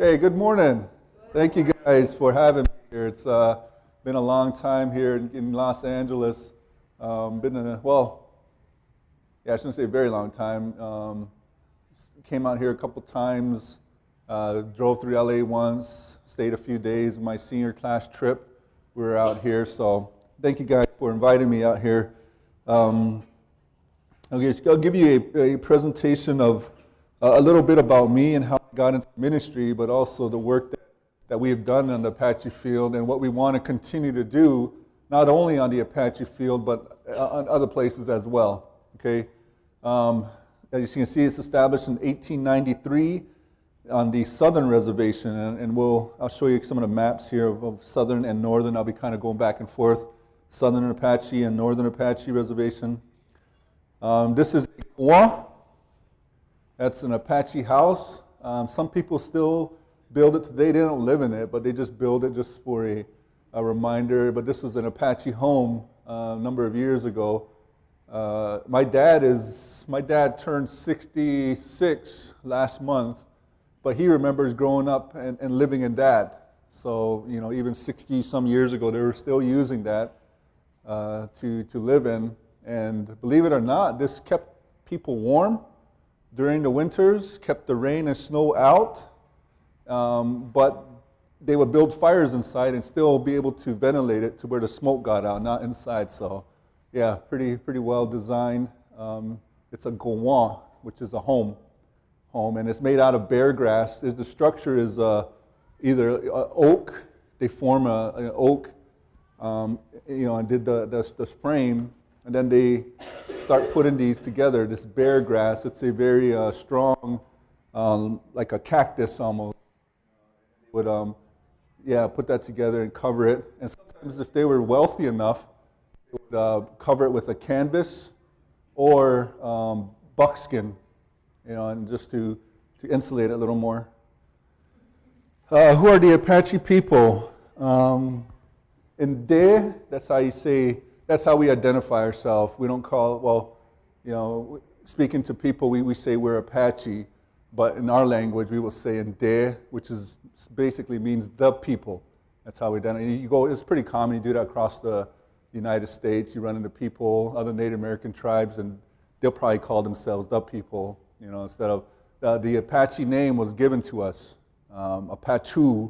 Hey, good morning. Thank you guys for having me here. It's been a long time here in Los Angeles. I shouldn't say a very long time. Came out here a couple times, drove through LA once, stayed a few days. My senior class trip, we were out here. So thank you guys for inviting me out here. I'll give you a presentation of a little bit about me and how I got into ministry, but also the work that we have done on the Apache field and what we want to continue to do, not only on the Apache field, but on other places as well. Okay, as you can see, it's established in 1893 on the southern reservation, and I'll show you some of the maps here of southern and northern. I'll be kind of going back and forth, southern Apache and northern Apache reservation. This is Gwa. That's an Apache house. Some people still build it today. They don't live in it, but they just build it just for a reminder. But this was an Apache home a number of years ago. My dad turned 66 last month, but he remembers growing up and living in that. So, even 60 some years ago, they were still using that to live in. And believe it or not, this kept people warm during the winters, kept the rain and snow out, but they would build fires inside and still be able to ventilate it to where the smoke got out, not inside. So, yeah, pretty well designed. It's a gowan, which is a home, and it's made out of bear grass. The structure is either oak. They form an oak, and did the frame. And then they start putting these together, this bear grass. It's a very strong, like a cactus almost. Would put that together and cover it. And sometimes if they were wealthy enough, they would cover it with a canvas or buckskin, and just to insulate it a little more. Who are the Apache people? In De, that's how you say. That's how we identify ourselves. We don't call, speaking to people, we say we're Apache, but in our language, we will say Nde, which is basically means the people. That's how we identify. It's pretty common. You do that across the United States. You run into people, other Native American tribes, and they'll probably call themselves the people, instead of, the Apache name was given to us. Apache,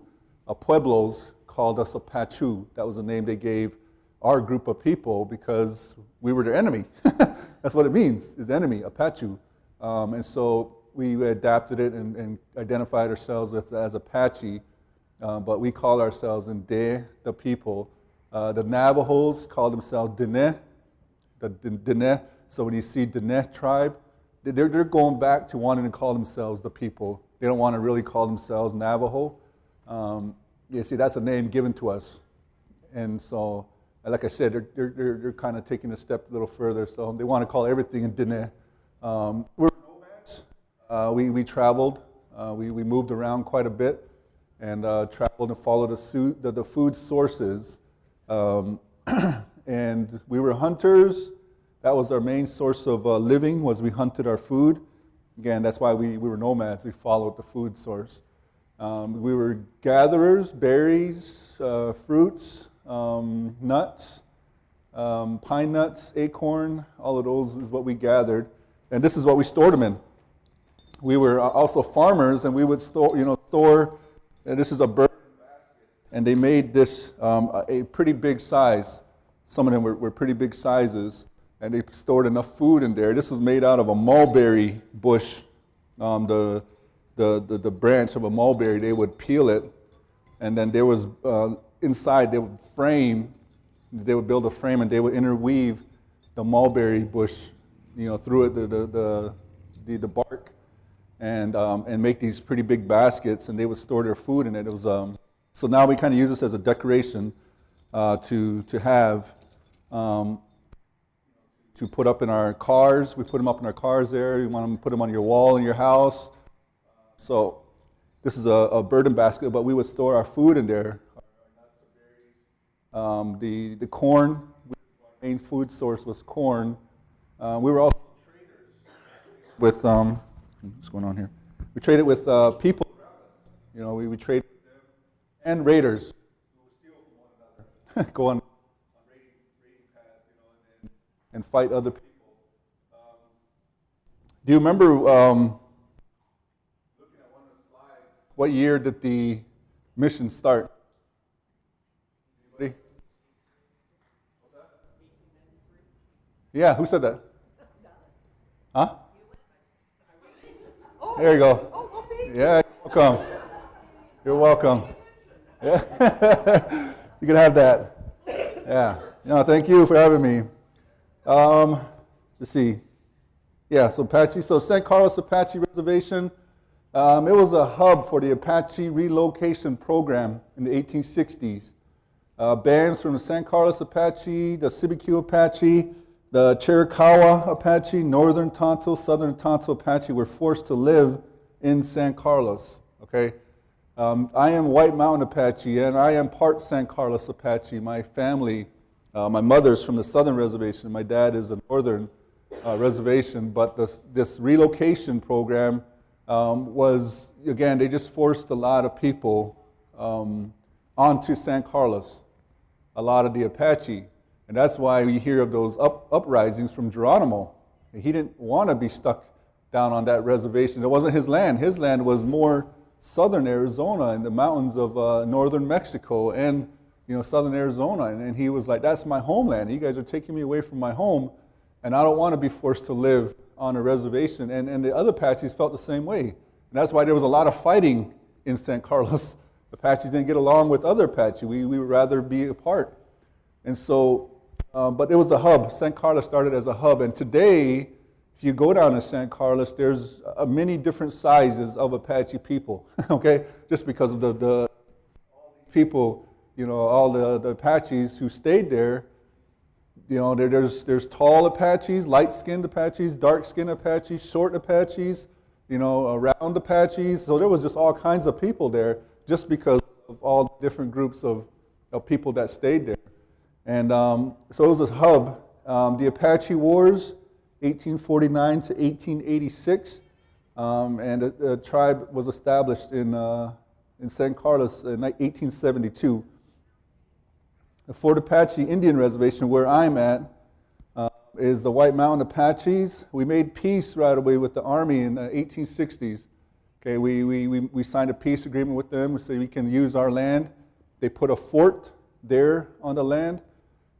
Pueblos called us Apache. That was the name they gave our group of people because we were their enemy. That's what it means, is enemy, Apache. And so we adapted it and identified ourselves as Apache, but we call ourselves Nde, the people. The Navajos call themselves Dene, the Dene. So when you see Dene tribe, they're going back to wanting to call themselves the people. They don't want to really call themselves Navajo. You see, that's a name given to us. And so, like I said, they're kind of taking a step a little further, so they want to call everything in Dene. We're nomads. We traveled. We moved around quite a bit and traveled and followed the food sources. And we were hunters. That was our main source of living, was we hunted our food. Again, that's why we were nomads. We followed the food source. We were gatherers, berries, fruits, nuts, pine nuts, acorn, all of those is what we gathered. And this is what we stored them in. We were also farmers, and we would store, and this is a bird basket. And they made this a pretty big size. Some of them were pretty big sizes, and they stored enough food in there. This was made out of a mulberry bush. The branch of a mulberry, they would peel it, and then there was inside, they would build a frame, and they would interweave the mulberry bush, through it, the bark, and make these pretty big baskets, and they would store their food in it. It was so now we kind of use this as a decoration to have to put up in our cars. We put them up in our cars there. You want them to put them on your wall in your house. So this is a burden basket, but we would store our food in there. The corn, our main food source was corn. We were also traders with, what's going on here? We traded with people, we traded with them and raiders who would steal from one another, go on raiding paths, and fight other people. Do you remember looking at one of the slides? What year did the mission start? Anybody? What's that? Yeah, who said that? Huh? There you go. Yeah, you're welcome. You're welcome. Yeah. You can have that. Yeah. No, thank you for having me. Let's see. Yeah, so Apache. So San Carlos Apache Reservation, it was a hub for the Apache relocation program in the 1860s. Bands from the San Carlos Apache, the Sibique Apache, the Chiricahua Apache, Northern Tonto, Southern Tonto Apache were forced to live in San Carlos. Okay, I am White Mountain Apache, and I am part San Carlos Apache. My family, my mother's from the Southern Reservation. My dad is a Northern reservation. But this relocation program was, again, they just forced a lot of people onto San Carlos, a lot of the Apache. And that's why we hear of those uprisings from Geronimo. He didn't want to be stuck down on that reservation. It wasn't his land. His land was more southern Arizona and the mountains of northern Mexico and southern Arizona. And he was like, that's my homeland. You guys are taking me away from my home, and I don't want to be forced to live on a reservation. And the other Apaches felt the same way. And that's why there was a lot of fighting in San Carlos. The Apaches didn't get along with other Apache. We would rather be apart. And so, but it was a hub. San Carlos started as a hub. And today, if you go down to San Carlos, there's many different sizes of Apache people, okay? Just because of the people, all the Apaches who stayed there. There's tall Apaches, light-skinned Apaches, dark-skinned Apaches, short Apaches, round Apaches. So there was just all kinds of people there just because of all the different groups of people that stayed there. And so it was a hub. The Apache Wars, 1849 to 1886, and a tribe was established in San Carlos in 1872. The Fort Apache Indian Reservation, where I'm at, is the White Mountain Apaches. We made peace right away with the Army in the 1860s. Okay, we signed a peace agreement with them. We said we can use our land. They put a fort there on the land,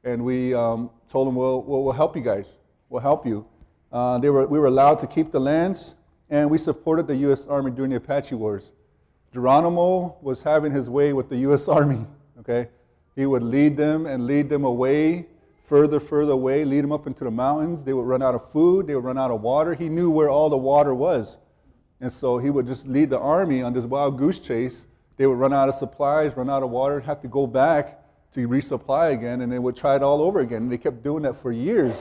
and we told them, we'll help you guys. We'll help you. We were allowed to keep the lands, and we supported the U.S. Army during the Apache Wars. Geronimo was having his way with the U.S. Army, okay? He would lead them away, further away, lead them up into the mountains. They would run out of food. They would run out of water. He knew where all the water was. And so he would just lead the army on this wild goose chase. They would run out of supplies, run out of water, have to go back to resupply again, and they would try it all over again. And they kept doing that for years.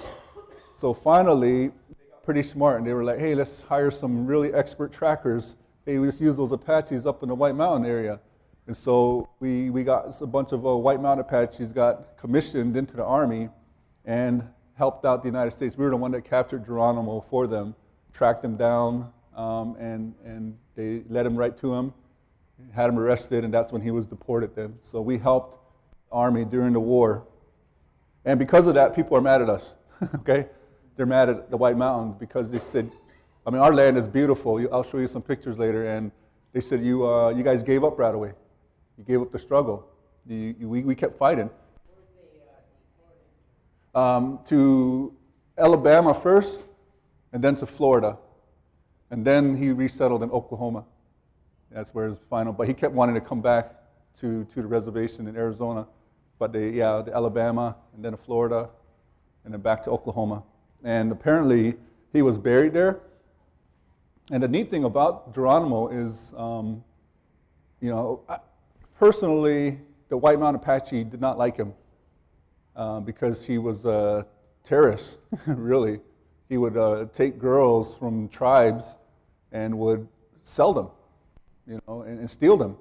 So finally, they got pretty smart, and they were like, hey, let's hire some really expert trackers. Hey, we just use those Apaches up in the White Mountain area. And so we got a bunch of White Mountain Apaches got commissioned into the Army and helped out the United States. We were the one that captured Geronimo for them, tracked him down, and they led him right to him, had him arrested, and that's when he was deported then. So we helped the Army during the war. And because of that, people are mad at us, okay? They're mad at the White Mountains because they said, our land is beautiful. I'll show you some pictures later. And they said, you guys gave up right away. You gave up the struggle. We kept fighting. To Alabama first, and then to Florida. And then he resettled in Oklahoma. That's where his final, but he kept wanting to come back to the reservation in Arizona. But the Alabama, and then to Florida, and then back to Oklahoma. And apparently he was buried there. And the neat thing about Geronimo is, personally, the White Mountain Apache did not like him because he was a terrorist, really. He would take girls from tribes and would sell them, and steal them.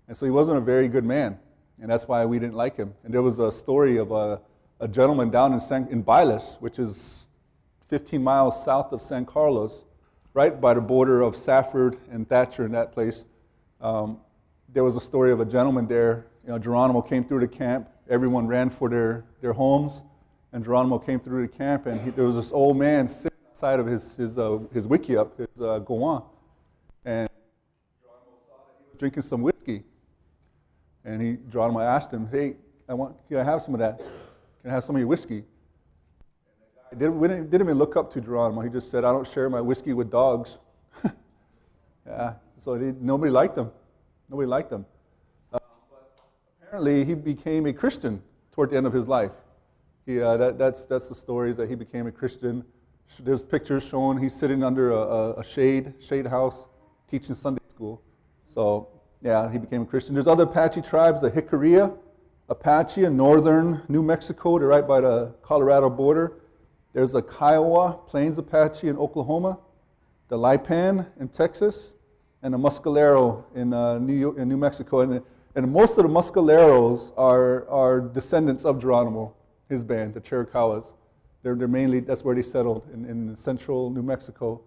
And so he wasn't a very good man, and that's why we didn't like him. And there was a story of a gentleman down in Bailes, which is 15 miles south of San Carlos, right by the border of Safford and Thatcher in that place. there was a story of a gentleman there. Geronimo came through the camp. Everyone ran for their homes, and Geronimo came through the camp, and there was this old man sitting outside of his wickiup, his goan, and Geronimo saw that he was drinking some whiskey, and Geronimo asked him, "Hey, can I have some of that? Can I have some of your whiskey?" And the guy didn't even look up to Geronimo. He just said, "I don't share my whiskey with dogs." Yeah, so nobody liked him. Nobody liked him. But apparently, he became a Christian toward the end of his life. That's the stories that he became a Christian. There's pictures showing he's sitting under a shade house, teaching Sunday school. So yeah, he became a Christian. There's other Apache tribes, the Jicarilla Apache in northern New Mexico. They're right by the Colorado border. There's the Kiowa Plains Apache in Oklahoma, the Lipan in Texas, and the Mescalero in New Mexico. And most of the Mescaleros are descendants of Geronimo, his band, the Chiricahuas. They're mainly, that's where they settled, in central New Mexico.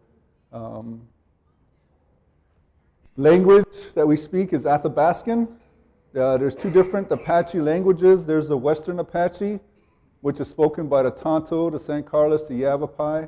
Language that we speak is Athabascan. There's two different Apache languages. There's the Western Apache, which is spoken by the Tonto, the San Carlos, the Yavapai,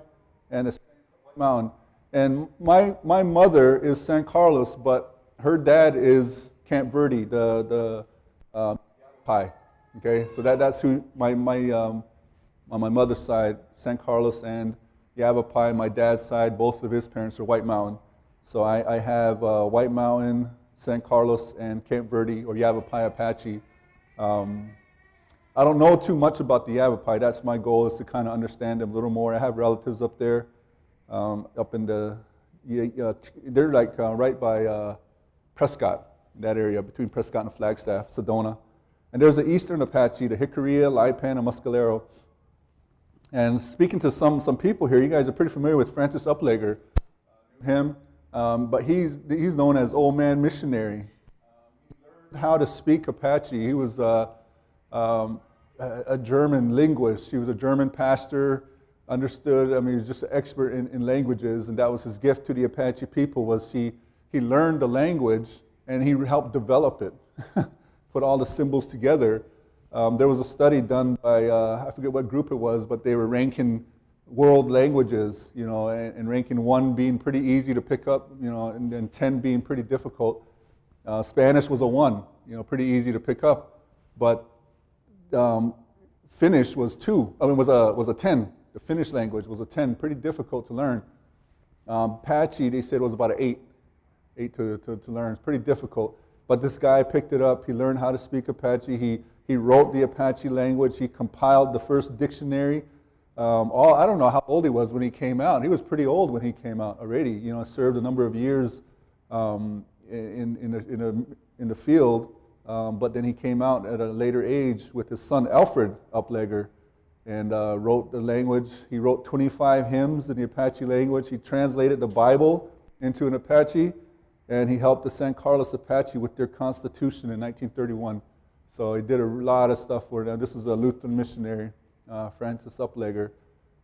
and the White Mountain. And my mother is San Carlos, but her dad is Camp Verde, the Yavapai. Okay, so that's who on my mother's side, San Carlos and Yavapai. My dad's side, both of his parents are White Mountain. So I have White Mountain, San Carlos, and Camp Verde or Yavapai Apache. I don't know too much about the Yavapai. That's my goal, is to kind of understand them a little more. I have relatives up there, up in they're like right by Prescott, that area between Prescott and Flagstaff, Sedona. And there's the Eastern Apache, the Jicarilla, Lipan, and Mescalero. And speaking to some people here, you guys are pretty familiar with Francis Uplegger, but he's known as Old Man Missionary. He learned how to speak Apache. He was a German linguist. He was a German pastor, understood, he was just an expert in languages, and that was his gift to the Apache people, was he learned the language and he helped develop it, put all the symbols together. There was a study done by, I forget what group it was, but they were ranking world languages, and ranking 1 being pretty easy to pick up, and then 10 being pretty difficult. Spanish was a 1, pretty easy to pick up, but Finnish was 2. Was a 10. The Finnish language was a 10, pretty difficult to learn. Apache, they said, was about an 8 to learn. It's pretty difficult. But this guy picked it up. He learned how to speak Apache. He wrote the Apache language. He compiled the first dictionary. I don't know how old he was when he came out. He was pretty old when he came out already. Served a number of years in the field. But then he came out at a later age with his son Alfred Uplegger, and wrote the language. He wrote 25 hymns in the Apache language. He translated the Bible into an Apache, and he helped the San Carlos Apache with their constitution in 1931. So he did a lot of stuff for them. This is a Lutheran missionary, Francis Uplegger.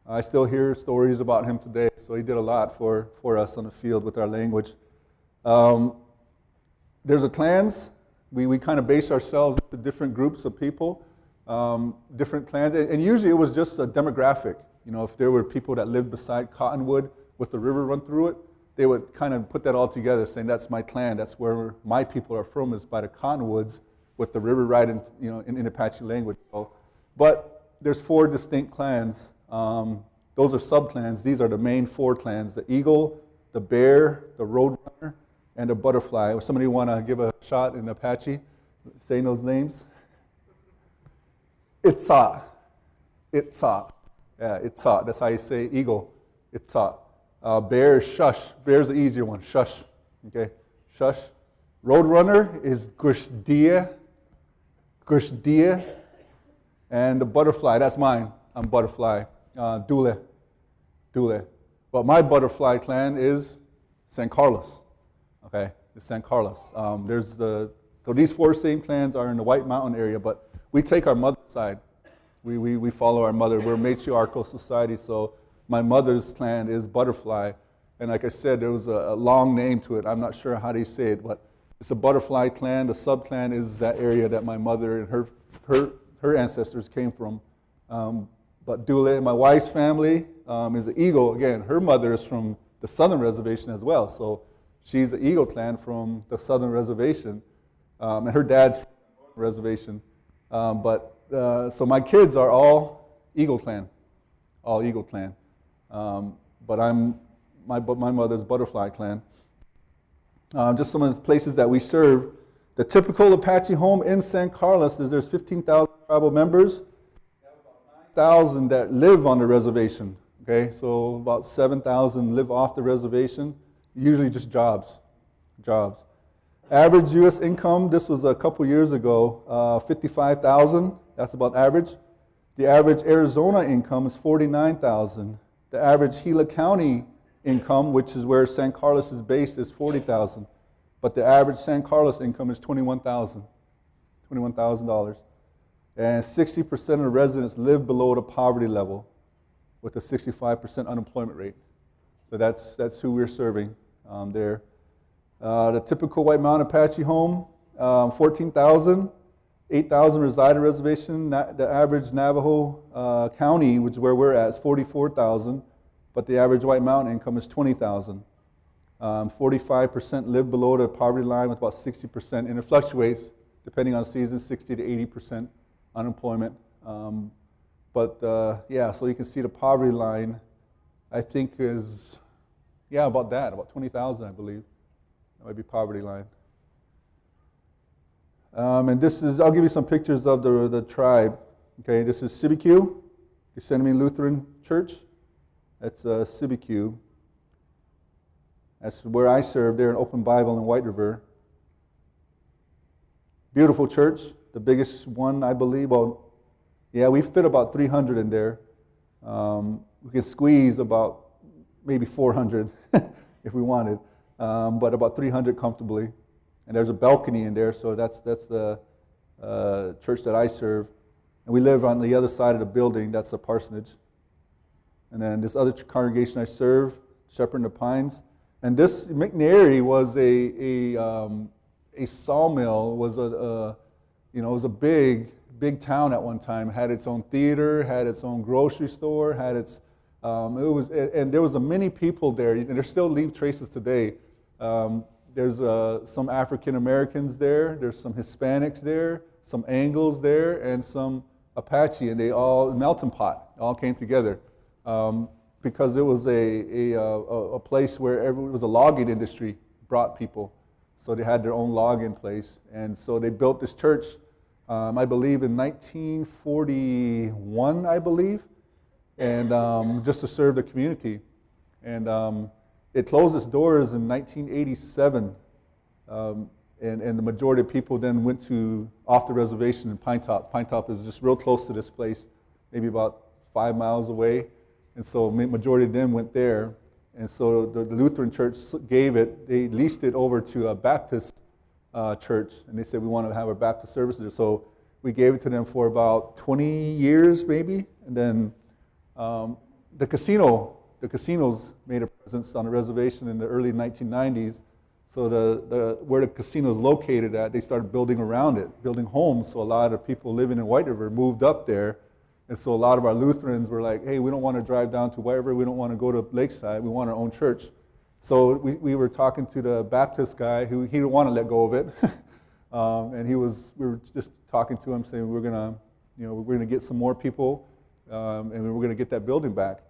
I still hear stories about him today, so he did a lot for us on the field with our language. There's a clans. We kind of base ourselves into different groups of people, different clans, and usually it was just a demographic. If there were people that lived beside Cottonwood with the river run through it, they would kind of put that all together, saying that's my clan, that's where my people are from, is by the Cottonwoods with the river right in Apache language. But there's 4 distinct clans. Those are sub-clans. These are the main 4 clans: the Eagle, the Bear, the Roadrunner, and the Butterfly. Somebody want to give a shot in Apache, saying those names? Itzat. Itzat. Yeah, Itzat. That's how you say eagle. Itzat. Bear is Shush. Bear's the easier one. Shush. Okay? Shush. Roadrunner is Gushdia. Gushdia. And the Butterfly, that's mine. I'm Butterfly. Dule. Dule. But my Butterfly clan is San Carlos. Okay, it's San Carlos. So these 4 same clans are in the White Mountain area, but we take our mother's side. We follow our mother. We're a matriarchal society, so my mother's clan is Butterfly. And like I said, there was a long name to it. I'm not sure how they say it, but It's a butterfly clan. The sub-clan is that area that my mother and her ancestors came from. But Dule, my wife's family, is an Eagle. Again, her mother is from the southern reservation as well. So she's an Eagle clan from the southern reservation. And her dad's from the reservation. So my kids are all Eagle clan. All Eagle clan. But my mother's Butterfly clan. Just some of the places that we serve. The typical Apache home in San Carlos is there's 15,000 tribal members. 9,000 that live on the reservation. Okay, so about 7,000 live off the reservation. Usually just jobs. Average U.S. income. This was a couple years ago. 55,000. That's about average. The average Arizona income is 49,000. The average Gila County income, which is where San Carlos is based, is 40,000. But the average San Carlos income is $21,000. And 60% of the residents live below the poverty level with a 65% unemployment rate. So that's who we're serving there. The typical White Mountain Apache home, 14,000. 8,000 reside on reservation. The average Navajo County, which is where we're at, is 44,000. But the average White Mountain income is 20,000. 45% live below the poverty line with about 60%, and it fluctuates depending on season, 60 to 80% unemployment. So you can see the poverty line, I think is, about that, about 20,000, I believe. That might be poverty line. And this is, I'll give you some pictures of the tribe. Okay, this is Sibique, Yosemite Lutheran Church. That's Sibique. That's where I serve there in Open Bible in Whiteriver. Beautiful church, the biggest one, I believe. We fit about 300 in there. We can squeeze about maybe 400 if we wanted, but about 300 comfortably. And there's a balcony in there, so that's the church that I serve. And we live on the other side of the building. That's the parsonage. And then this other congregation I serve, Shepherd in the Pines. And this McNairy was a sawmill. Was it was a big town at one time. It had its own theater, had its own grocery store, had its and there was many people there. And there still leave traces today. There's some African Americans there. There's some Hispanics there, some Anglos there, and some Apache, and they all melting pot all came together because it was a place where it was a logging industry brought people, so they had their own logging place, and so they built this church. I believe in 1941, I believe, and just to serve the community, and. It closed its doors in 1987, and the majority of people then went off the reservation in Pine Top. Pine Top is just real close to this place, maybe about 5 miles away, and so majority of them went there. And so the Lutheran church they leased it over to a Baptist church, and they said we want to have our Baptist services there. So we gave it to them for about 20 years maybe, and then the casinos made a presence on the reservation in the early 1990s. So where the casino is located at, they started building around it, building homes. So a lot of people living in Whiteriver moved up there. And so a lot of our Lutherans were like, hey, we don't want to drive down to Whiteriver. We don't want to go to Lakeside. We want our own church. So we were talking to the Baptist guy who he didn't want to let go of it. And we were just talking to him saying we're going to get some more people and we're going to get that building back.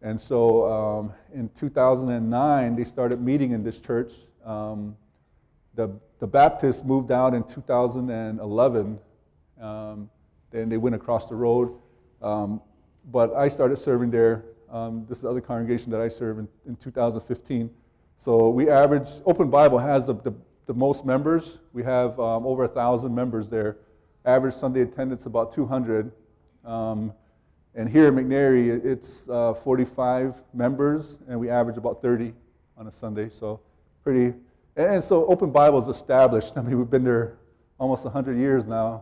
And so in 2009, they started meeting in this church. The Baptists moved out in 2011. Then they went across the road. But I started serving there. This is the other congregation that I serve in 2015. So we average, Open Bible has the most members. We have over 1,000 members there. Average Sunday attendance about 200. And here in McNairy, it's 45 members, and we average about 30 on a Sunday. So pretty, and so Open Bible is established. I mean, we've been there almost 100 years now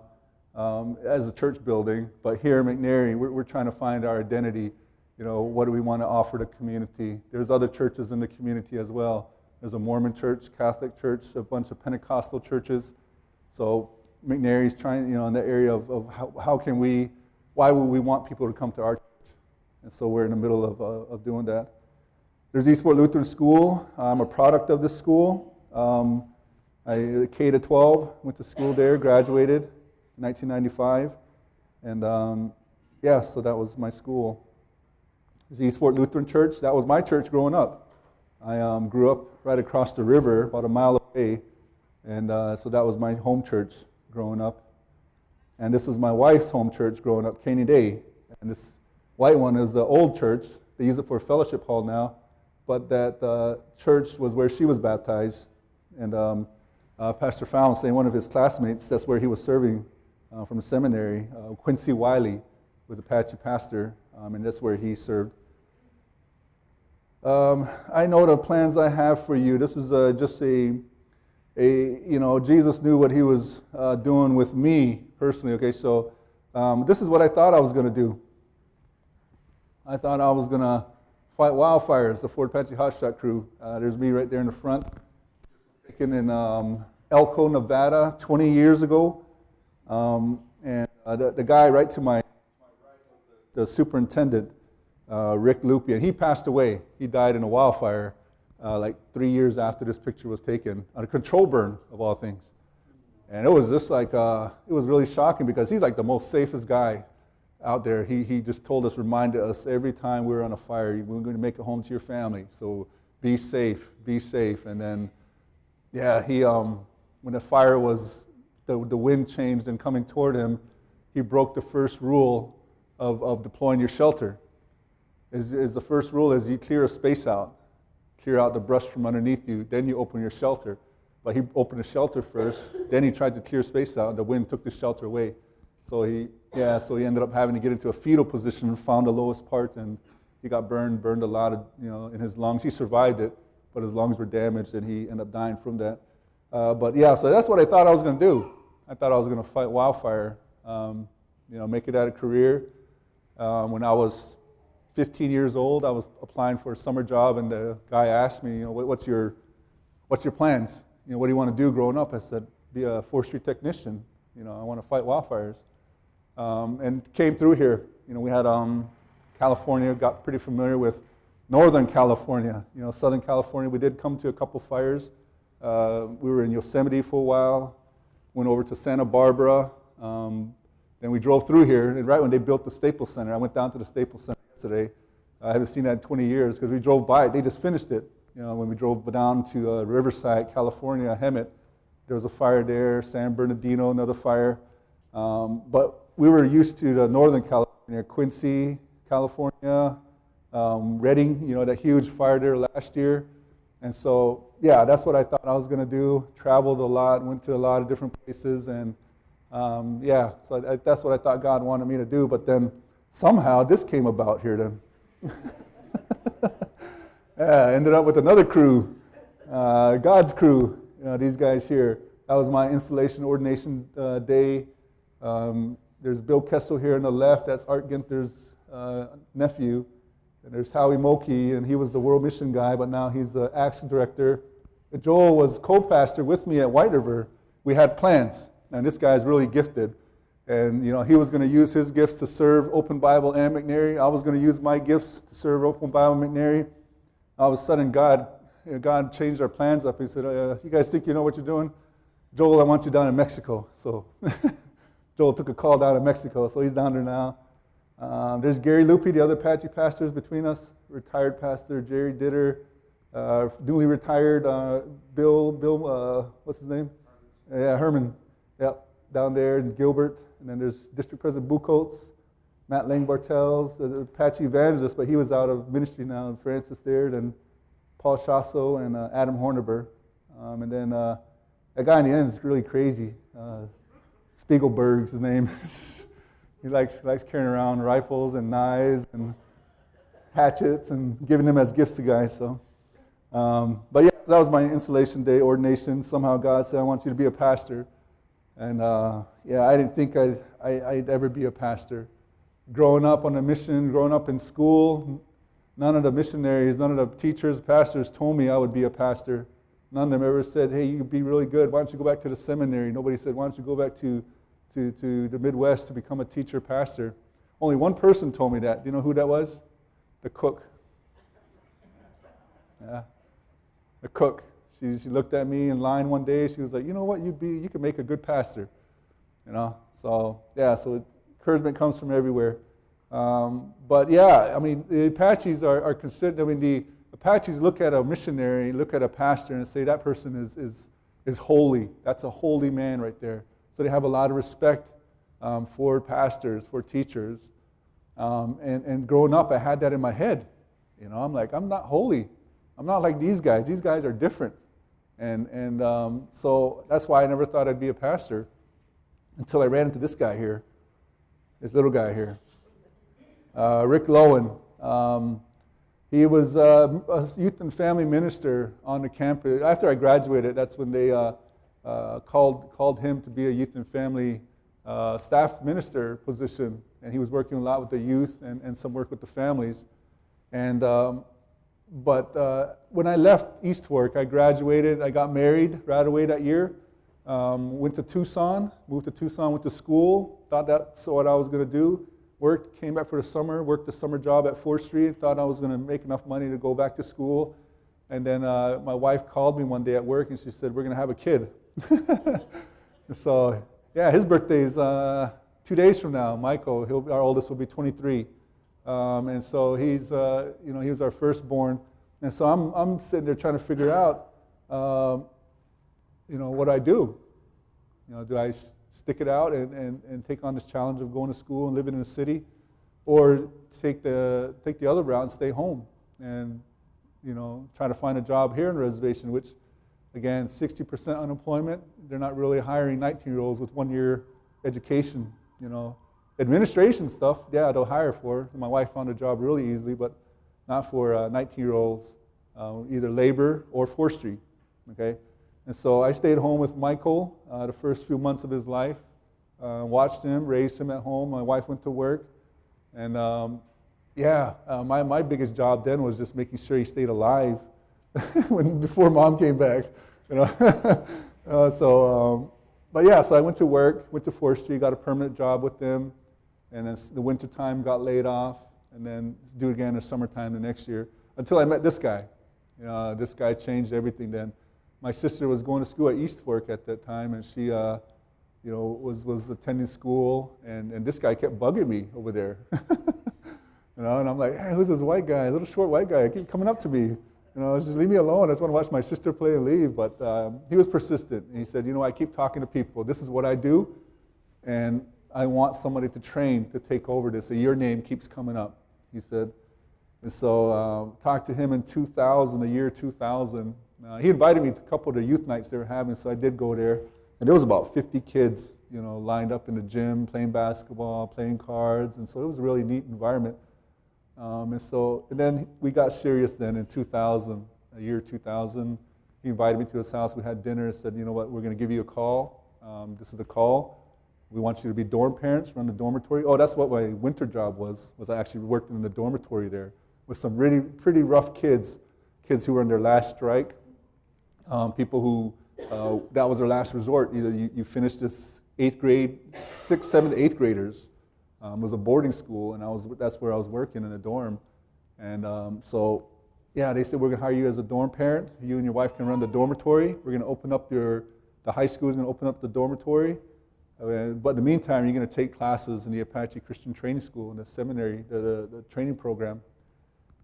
as a church building. But here in McNairy, we're trying to find our identity. What do we want to offer the community? There's other churches in the community as well, There's a Mormon church, Catholic church, a bunch of Pentecostal churches. So McNary's trying, in the area of why would we want people to come to our church? And so we're in the middle of doing that. There's Eastport Lutheran School. I'm a product of this school. I K to 12, went to school there, graduated in 1995. And so that was my school. There's Eastport Lutheran Church. That was my church growing up. I grew up right across the river, about a mile away. And so that was my home church growing up. And this is my wife's home church growing up, Caney Day. And this white one is the old church. They use it for a fellowship hall now. But that church was where she was baptized. And Pastor Fallon saying one of his classmates, that's where he was serving from the seminary. Quincy Wiley was Apache pastor, and that's where he served. I know the plans I have for you. This was just Jesus knew what he was doing with me personally. Okay, so this is what I thought I was going to do. I thought I was going to fight wildfires, the Fort Apache Hotshot crew. There's me right there in the front. Taken in Elko, Nevada, 20 years ago. And the guy right to my right was the superintendent, Rick Lupia. And he passed away. He died in a wildfire like 3 years after this picture was taken, on a control burn of all things. And it was just like, it was really shocking because he's like the most safest guy out there. He just reminded us every time we were on a fire, we're going to make it home to your family. So be safe. And then, when the fire was, the wind changed and coming toward him, he broke the first rule of deploying your shelter. The first rule is you clear a space out. Clear out the brush from underneath you, then you open your shelter. But he opened the shelter first, then he tried to clear space out, and the wind took the shelter away. So he ended up having to get into a fetal position and found the lowest part, and he got burned a lot of, in his lungs. He survived it, but his lungs were damaged, and he ended up dying from that. So that's what I thought I was going to do. I thought I was going to fight wildfire, make it a career. When I was 15 years old, I was applying for a summer job, and the guy asked me, what's your plans? What do you want to do growing up? I said, be a forestry technician. I want to fight wildfires. And came through here. We had California, got pretty familiar with Northern California. Southern California, we did come to a couple fires. We were in Yosemite for a while, went over to Santa Barbara. Then we drove through here, and right when they built the Staples Center, I went down to the Staples Center yesterday. I haven't seen that in 20 years because we drove by it. They just finished it. When we drove down to Riverside, California, Hemet, there was a fire there. San Bernardino, another fire. But we were used to the Northern California, Quincy, California, Redding, that huge fire there last year. And so, that's what I thought I was going to do. Traveled a lot, went to a lot of different places, and so that's what I thought God wanted me to do. But then somehow this came about here then. Ended up with another crew, God's crew, these guys here. That was my installation ordination day. There's Bill Kessel here on the left. That's Art Ginther's nephew. And there's Howie Moki, and he was the World Mission guy, but now he's the action director. Joel was co-pastor with me at Whiteriver. We had plans, and this guy's really gifted. And, he was going to use his gifts to serve Open Bible and McNary. I was going to use my gifts to serve Open Bible and McNary. All of a sudden, God changed our plans up. He said, you guys think you know what you're doing? Joel, I want you down in Mexico. So Joel took a call down in Mexico, so he's down there now. There's Gary Lupi, the other Apache pastors between us. Retired pastor Jerry Ditter, newly retired Bill, what's his name? Herman. Yep, down there in Gilbert. And then there's District President Buchholz, Matt Lang Bartels, the Apache evangelist, but he was out of ministry now, Francis there, and Paul Shasso and Adam Horneber. And then a guy in the end is really crazy. Spiegelberg's his name. He likes carrying around rifles and knives and hatchets and giving them as gifts to guys. So, that was my installation day, ordination. Somehow God said, I want you to be a pastor. And I didn't think I'd ever be a pastor. Growing up on a mission, growing up in school, none of the missionaries, none of the teachers, pastors told me I would be a pastor. None of them ever said, hey, you'd be really good. Why don't you go back to the seminary? Nobody said, why don't you go back to the Midwest to become a teacher, pastor? Only one person told me that. Do you know who that was? The cook. Yeah, the cook. She looked at me in line one day. She was like, you know what? You could make a good pastor. You know. So yeah. So encouragement comes from everywhere. But yeah, I mean, the Apaches are considered. I mean, the Apaches look at a missionary, look at a pastor, and say that person is holy. That's a holy man right there. So they have a lot of respect for pastors, for teachers. And growing up, I had that in my head. You know, I'm like, I'm not holy. I'm not like these guys. These guys are different. And so that's why I never thought I'd be a pastor until I ran into this guy here, this little guy here, Rick Lowen. He was a youth and family minister on the campus. After I graduated, that's when they called him to be a youth and family staff minister position. And he was working a lot with the youth and some work with the families. And but when I left Eastwork, I graduated. I got married right away that year. Went to Tucson, moved to Tucson, went to school. Thought that's what I was going to do. Worked, came back for the summer, worked a summer job at 4th Street. Thought I was going to make enough money to go back to school. And then my wife called me one day at work and she said, we're going to have a kid. So yeah, his birthday's 2 days from now. Michael, our oldest, will be 23. And so he's, he was our firstborn. And so I'm sitting there trying to figure out, what I do. Do I stick it out and take on this challenge of going to school and living in the city, or take the other route and stay home and try to find a job here on the reservation, which again, 60% unemployment. They're not really hiring 19-year-olds with 1-year education. Administration stuff, yeah, they'll hire for. My wife found a job really easily, but not for 19-year-olds, either labor or forestry. Okay. And so I stayed home with Michael the first few months of his life, watched him, raised him at home. My wife went to work. And my biggest job then was just making sure he stayed alive before Mom came back. So I went to work, went to forestry, got a permanent job with them. And then the winter time got laid off, and then do it again in the summertime the next year, until I met this guy. This guy changed everything then. My sister was going to school at Eastwork at that time, and she, was attending school, and this guy kept bugging me over there. And I'm like, hey, who's this white guy, little short white guy? Keep coming up to me. Just leave me alone. I just want to watch my sister play and leave. But he was persistent, and he said, I keep talking to people. This is what I do, and I want somebody to train to take over this. So your name keeps coming up, he said. And so talked to him in 2000, the year 2000. He invited me to a couple of the youth nights they were having, so I did go there. And there was about 50 kids, lined up in the gym, playing basketball, playing cards. And so it was a really neat environment. And then we got serious then in 2000, the year 2000. He invited me to his house. We had dinner and said, you know what, we're going to give you a call. This is the call. We want you to be dorm parents, run the dormitory. Oh, that's what my winter job was I actually worked in the dormitory there with some really pretty rough kids who were on their last strike, people who, that was their last resort. Either you finished this 8th grade, 6th, 7th, 8th graders. It was a boarding school, and that's where I was working in a dorm. And they said, we're going to hire you as a dorm parent. You and your wife can run the dormitory. We're going to open up the high school is going to open up the dormitory. But in the meantime, you're going to take classes in the Apache Christian Training School, in the seminary, the training program.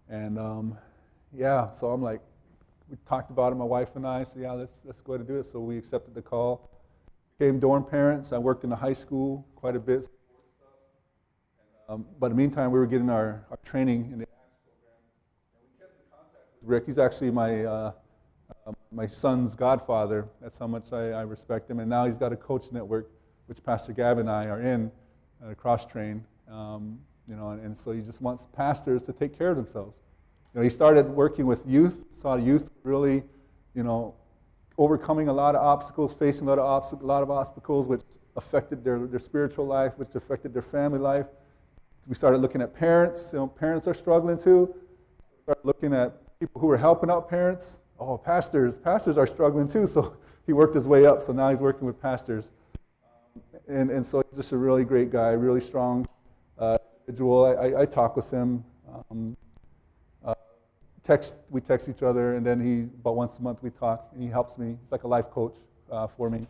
And so I'm like, we talked about it, my wife and I, so let's go ahead and do it. So we accepted the call. Became dorm parents. I worked in the high school quite a bit. But in the meantime, we were getting our training in the Acts program. And we kept in contact with Rick. He's actually my son's godfather. That's how much I respect him. And now he's got a coach network, which Pastor Gab and I are in, cross-train. And so he just wants pastors to take care of themselves. He started working with youth, saw youth really, overcoming a lot of obstacles, facing a lot of obstacles, which affected their spiritual life, which affected their family life. We started looking at parents. Parents are struggling too. started looking at people who were helping out parents. Oh, pastors are struggling too. So he worked his way up. So now he's working with pastors. And so he's just a really great guy, really strong individual. I talk with him. We text each other, and then about once a month we talk, and he helps me. He's like a life coach for me.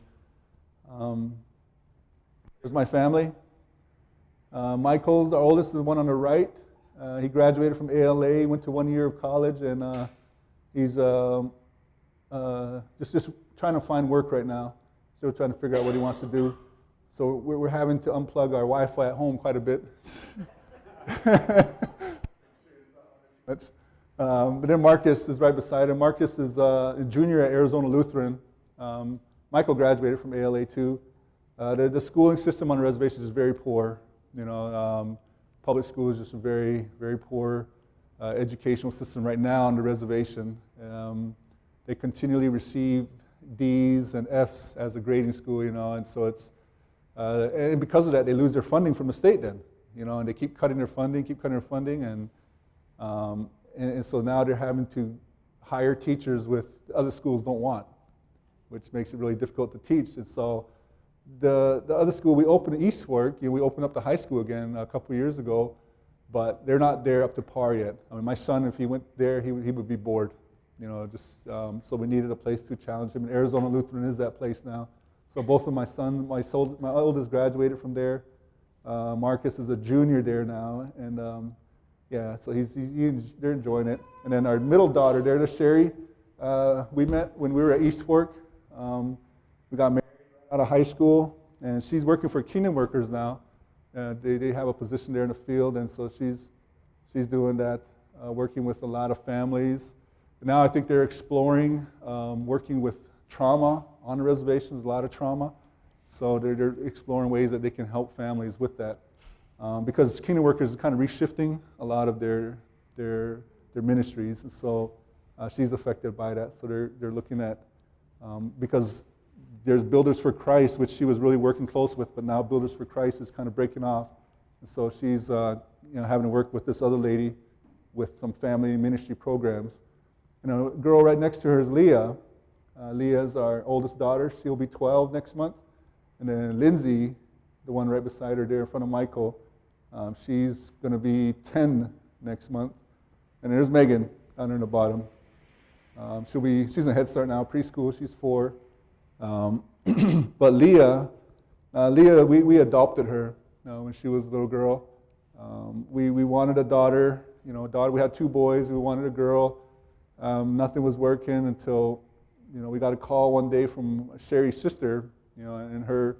Here's my family. Michael's our oldest, is the one on the right. He graduated from ALA, went to 1 year of college, and he's just trying to find work right now. Still trying to figure out what he wants to do. So we're having to unplug our Wi-Fi at home quite a bit. But then Marcus is right beside him. Marcus is a junior at Arizona Lutheran. Michael graduated from ALA too. The schooling system on the reservation is very poor. Public school is just a very, very poor educational system right now on the reservation. They continually receive D's and F's as a grading school, and so it's and because of that, they lose their funding from the state then, and they keep cutting their funding, and so now they're having to hire teachers with other schools don't want, which makes it really difficult to teach. And so the other school we opened, East Fork, we opened up the high school again a couple of years ago, but they're not there up to par yet. I mean, my son, if he went there, he would be bored, so we needed a place to challenge him. And Arizona Lutheran is that place now. So both of my sons, my oldest graduated from there. Marcus is a junior there now, and so they're enjoying it. And then our middle daughter there, Sherry, we met when we were at East Fork. We got married out of high school, and she's working for Kingdom Workers now. They have a position there in the field, and so she's doing that, working with a lot of families. Now I think they're exploring working with trauma on the reservation. There's a lot of trauma, so they're exploring ways that they can help families with that. Because Kingdom Workers is kind of reshifting a lot of their ministries, and so she's affected by that. So they're looking at because there's Builders for Christ, which she was really working close with, but now Builders for Christ is kind of breaking off, and so she's having to work with this other lady with some family ministry programs. A girl right next to her is Leah. Leah is our oldest daughter. She'll be 12 next month, and then Lindsay, the one right beside her there in front of Michael, she's going to be 10 next month. And there's Megan down there in the bottom. She's in Head Start now, preschool. She's 4. But Leah, we adopted her when she was a little girl. We wanted a daughter. We had 2 boys. We wanted a girl. Nothing was working until we got a call one day from Sherry's sister. And her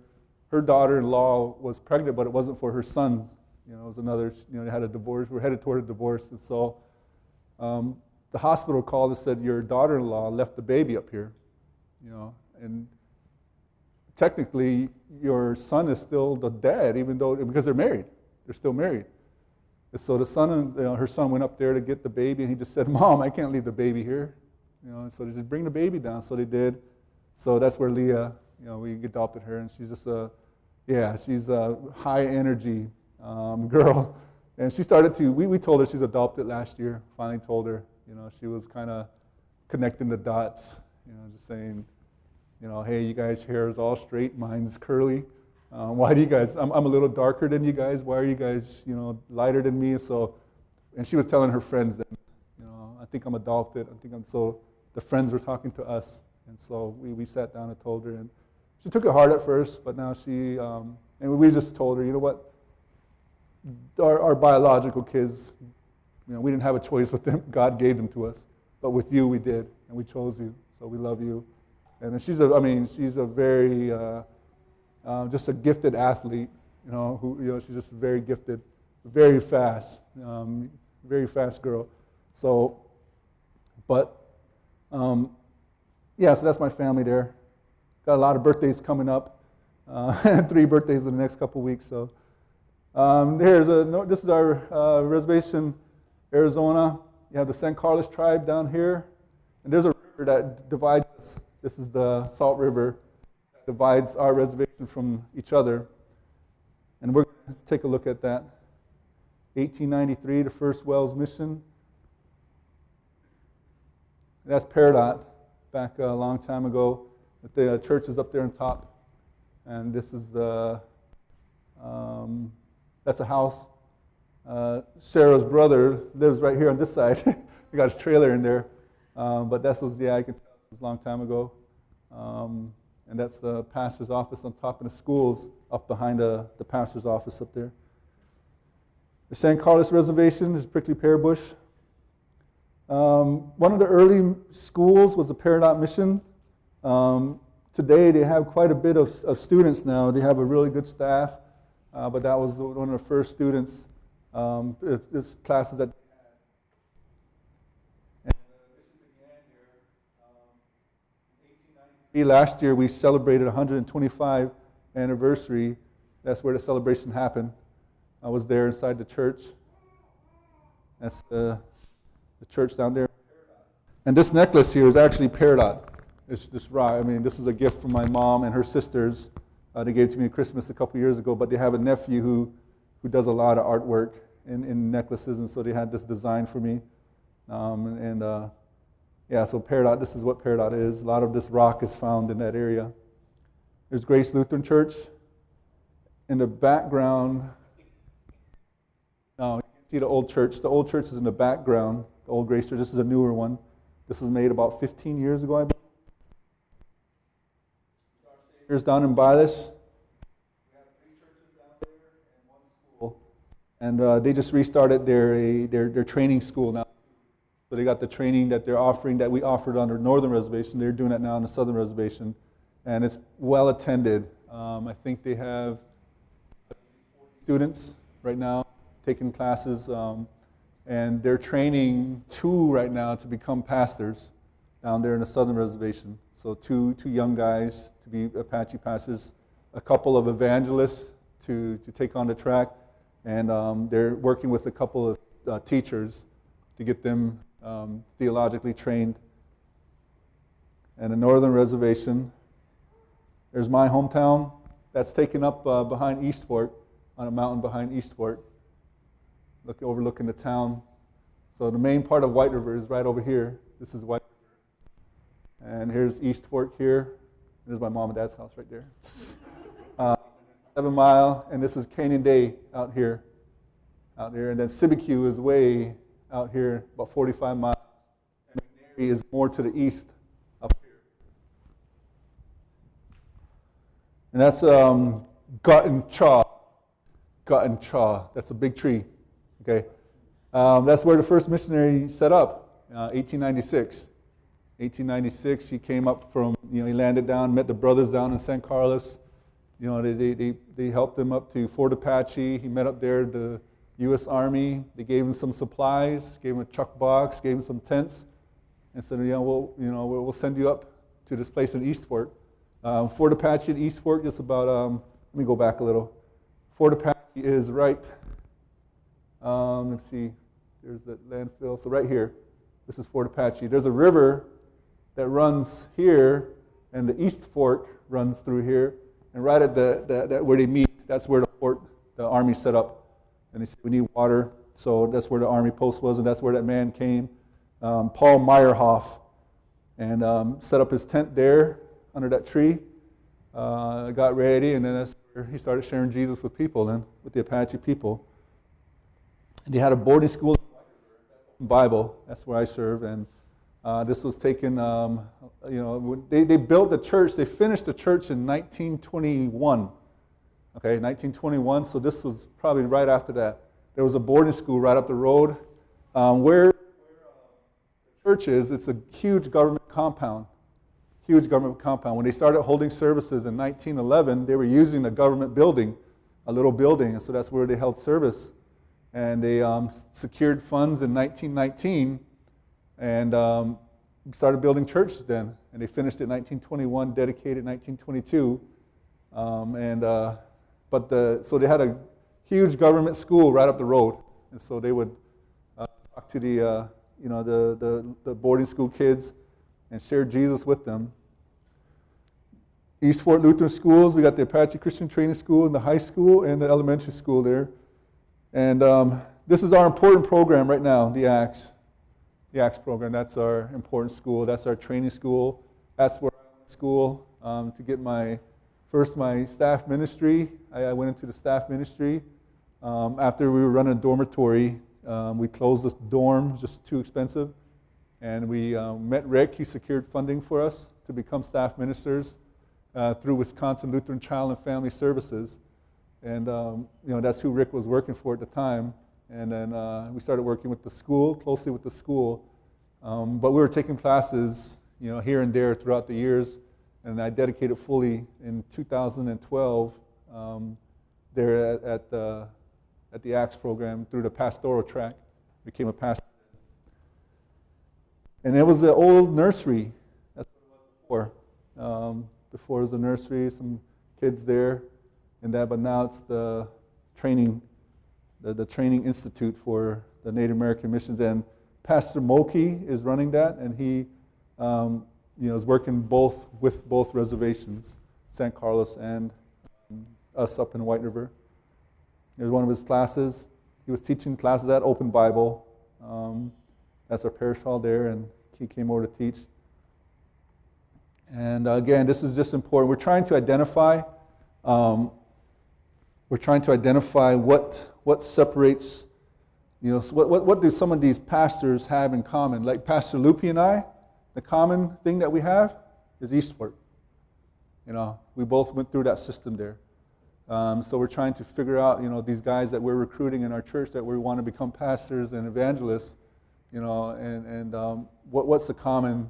daughter-in-law was pregnant, but it wasn't for her sons. It was another, they had a divorce. We're headed toward a divorce. And so the hospital called and said, your daughter-in-law left the baby up here. And technically your son is still the dad, because they're married. They're still married. And so the son, her son went up there to get the baby, and he just said, Mom, I can't leave the baby here. And so they just bring the baby down. So they did. So that's where Leah, we adopted her, and she's just she's a high energy girl. And she started to, we told her she's adopted last year, finally told her, she was kind of connecting the dots, just saying, hey, you guys' hair is all straight, mine's curly. Why do you guys, I'm a little darker than you guys, why are you guys, lighter than me? And she was telling her friends that, I think I'm adopted, so the friends were talking to us. And so we sat down and told her, and she took it hard at first, but now and we just told her, you know what, our biological kids, we didn't have a choice with them. God gave them to us, but with you we did, and we chose you, so we love you. And she's a very, just a gifted athlete, she's just very gifted, very fast girl. So, so that's my family there. Got a lot of birthdays coming up, 3 birthdays in the next couple weeks. So this is our reservation, Arizona. You have the San Carlos tribe down here, and there's a river that divides us. This is the Salt River that divides our reservation from each other, and we're going to take a look at that. 1893, the first Wells Mission. That's Peridot, back a long time ago. The church is up there on top. And this is the, that's a house. Sarah's brother lives right here on this side. He got his trailer in there. But that was, I can tell it was a long time ago. And that's the pastor's office on top, and the school's up behind the pastor's office up there. The San Carlos Reservation is Prickly Pear Bush. One of the early schools was the Peridot Mission. Today they have quite a bit of students now. They have a really good staff, but that was one of the first students, this classes that they had. And the mission began here in 1893. Last year we celebrated 125th anniversary. That's where the celebration happened. I was there inside the church. That's the church down there. And this necklace here is actually Peridot. It's this rock. I mean, this is a gift from my mom and her sisters. They gave it to me at Christmas a couple years ago, but they have a nephew who does a lot of artwork in necklaces, and so they had this design for me. So Peridot, this is what Peridot is. A lot of this rock is found in that area. There's Grace Lutheran Church. In the background, you can see the old church. The old church is in the background, the old Grace Church. This is a newer one. This was made about 15 years ago, I believe. Here's down in Baez. We have 3 churches down there and 1 school. And they just restarted their training school now. So they got the training that they're offering that we offered on the northern reservation. They're doing that now on the southern reservation. And it's well attended. I think they have students right now taking classes. And they're training 2 right now to become pastors down there in the southern reservation. So two young guys to be Apache pastors, a couple of evangelists to take on the track, and they're working with a couple of teachers to get them theologically trained. And the northern reservation, there's my hometown. That's taken up behind East Fork, on a mountain behind East Fork, overlooking the town. So the main part of Whiteriver is right over here. This is Whiteriver. And here's East Fork here. There's my mom and dad's house right there. 7 Mile, and this is Canyon Day out here. And then Sibique is way out here, about 45 miles. And McNary is more to the east up here. And that's Gotten Chaw. That's a big tree. Okay. That's where the first missionary set up, 1896. 1896, he came up from, he landed down, met the brothers down in San Carlos. They helped him up to Fort Apache. He met up there the U.S. Army. They gave him some supplies, gave him a chuck box, gave him some tents, and said, we'll send you up to this place in East Fork. Fort Apache and East Fork, just about, let me go back a little. Fort Apache is right, let's see, there's that landfill. So right here, this is Fort Apache. There's a river that runs here, and the East Fork runs through here, and right at the where they meet, that's where the army set up. And they said, we need water, so that's where the army post was, and that's where that man came, Paul Meyerhoff, and set up his tent there under that tree, got ready, and then that's where he started sharing Jesus with people, then with the Apache people. And they had a boarding school in Bible, that's where I serve, and this was taken, they built the church, they finished the church in 1921. Okay, 1921, so this was probably right after that. There was a boarding school right up the road. Where the church is, it's a huge government compound. When they started holding services in 1911, they were using the government building, a little building, and so that's where they held service. And they secured funds in 1919 and started building church then. And they finished it in 1921, dedicated in 1922. So they had a huge government school right up the road, and so they would talk to the boarding school kids and share Jesus with them. East Fort Lutheran Schools, we got the Apache Christian Training School and the high school and the elementary school there. And this is our important program right now, the Acts. the ACTS program. That's our important school. That's our training school. That's where I went to school to get my staff ministry. I went into the staff ministry. After we were running a dormitory, we closed the dorm, just too expensive. And we met Rick. He secured funding for us to become staff ministers through Wisconsin Lutheran Child and Family Services. And that's who Rick was working for at the time. And then we started working with the school, closely with the school. But we were taking classes, here and there throughout the years. And I dedicated fully in 2012 there at the ACTS program through the pastoral track. Became a pastor. And it was the old nursery. That's what it was before. Before it was a nursery, some kids there, and that. But now it's the training institute for the Native American missions. And Pastor Moki is running that, and he, is working with both reservations, San Carlos and us up in Whiteriver. There's one of his classes. He was teaching classes at Open Bible. That's our parish hall there, and he came over to teach. And again, this is just important. We're trying to identify what separates, what do some of these pastors have in common? Like Pastor Lupi and I, the common thing that we have is Eastward. We both went through that system there. So we're trying to figure out, these guys that we're recruiting in our church that we want to become pastors and evangelists, what's the common,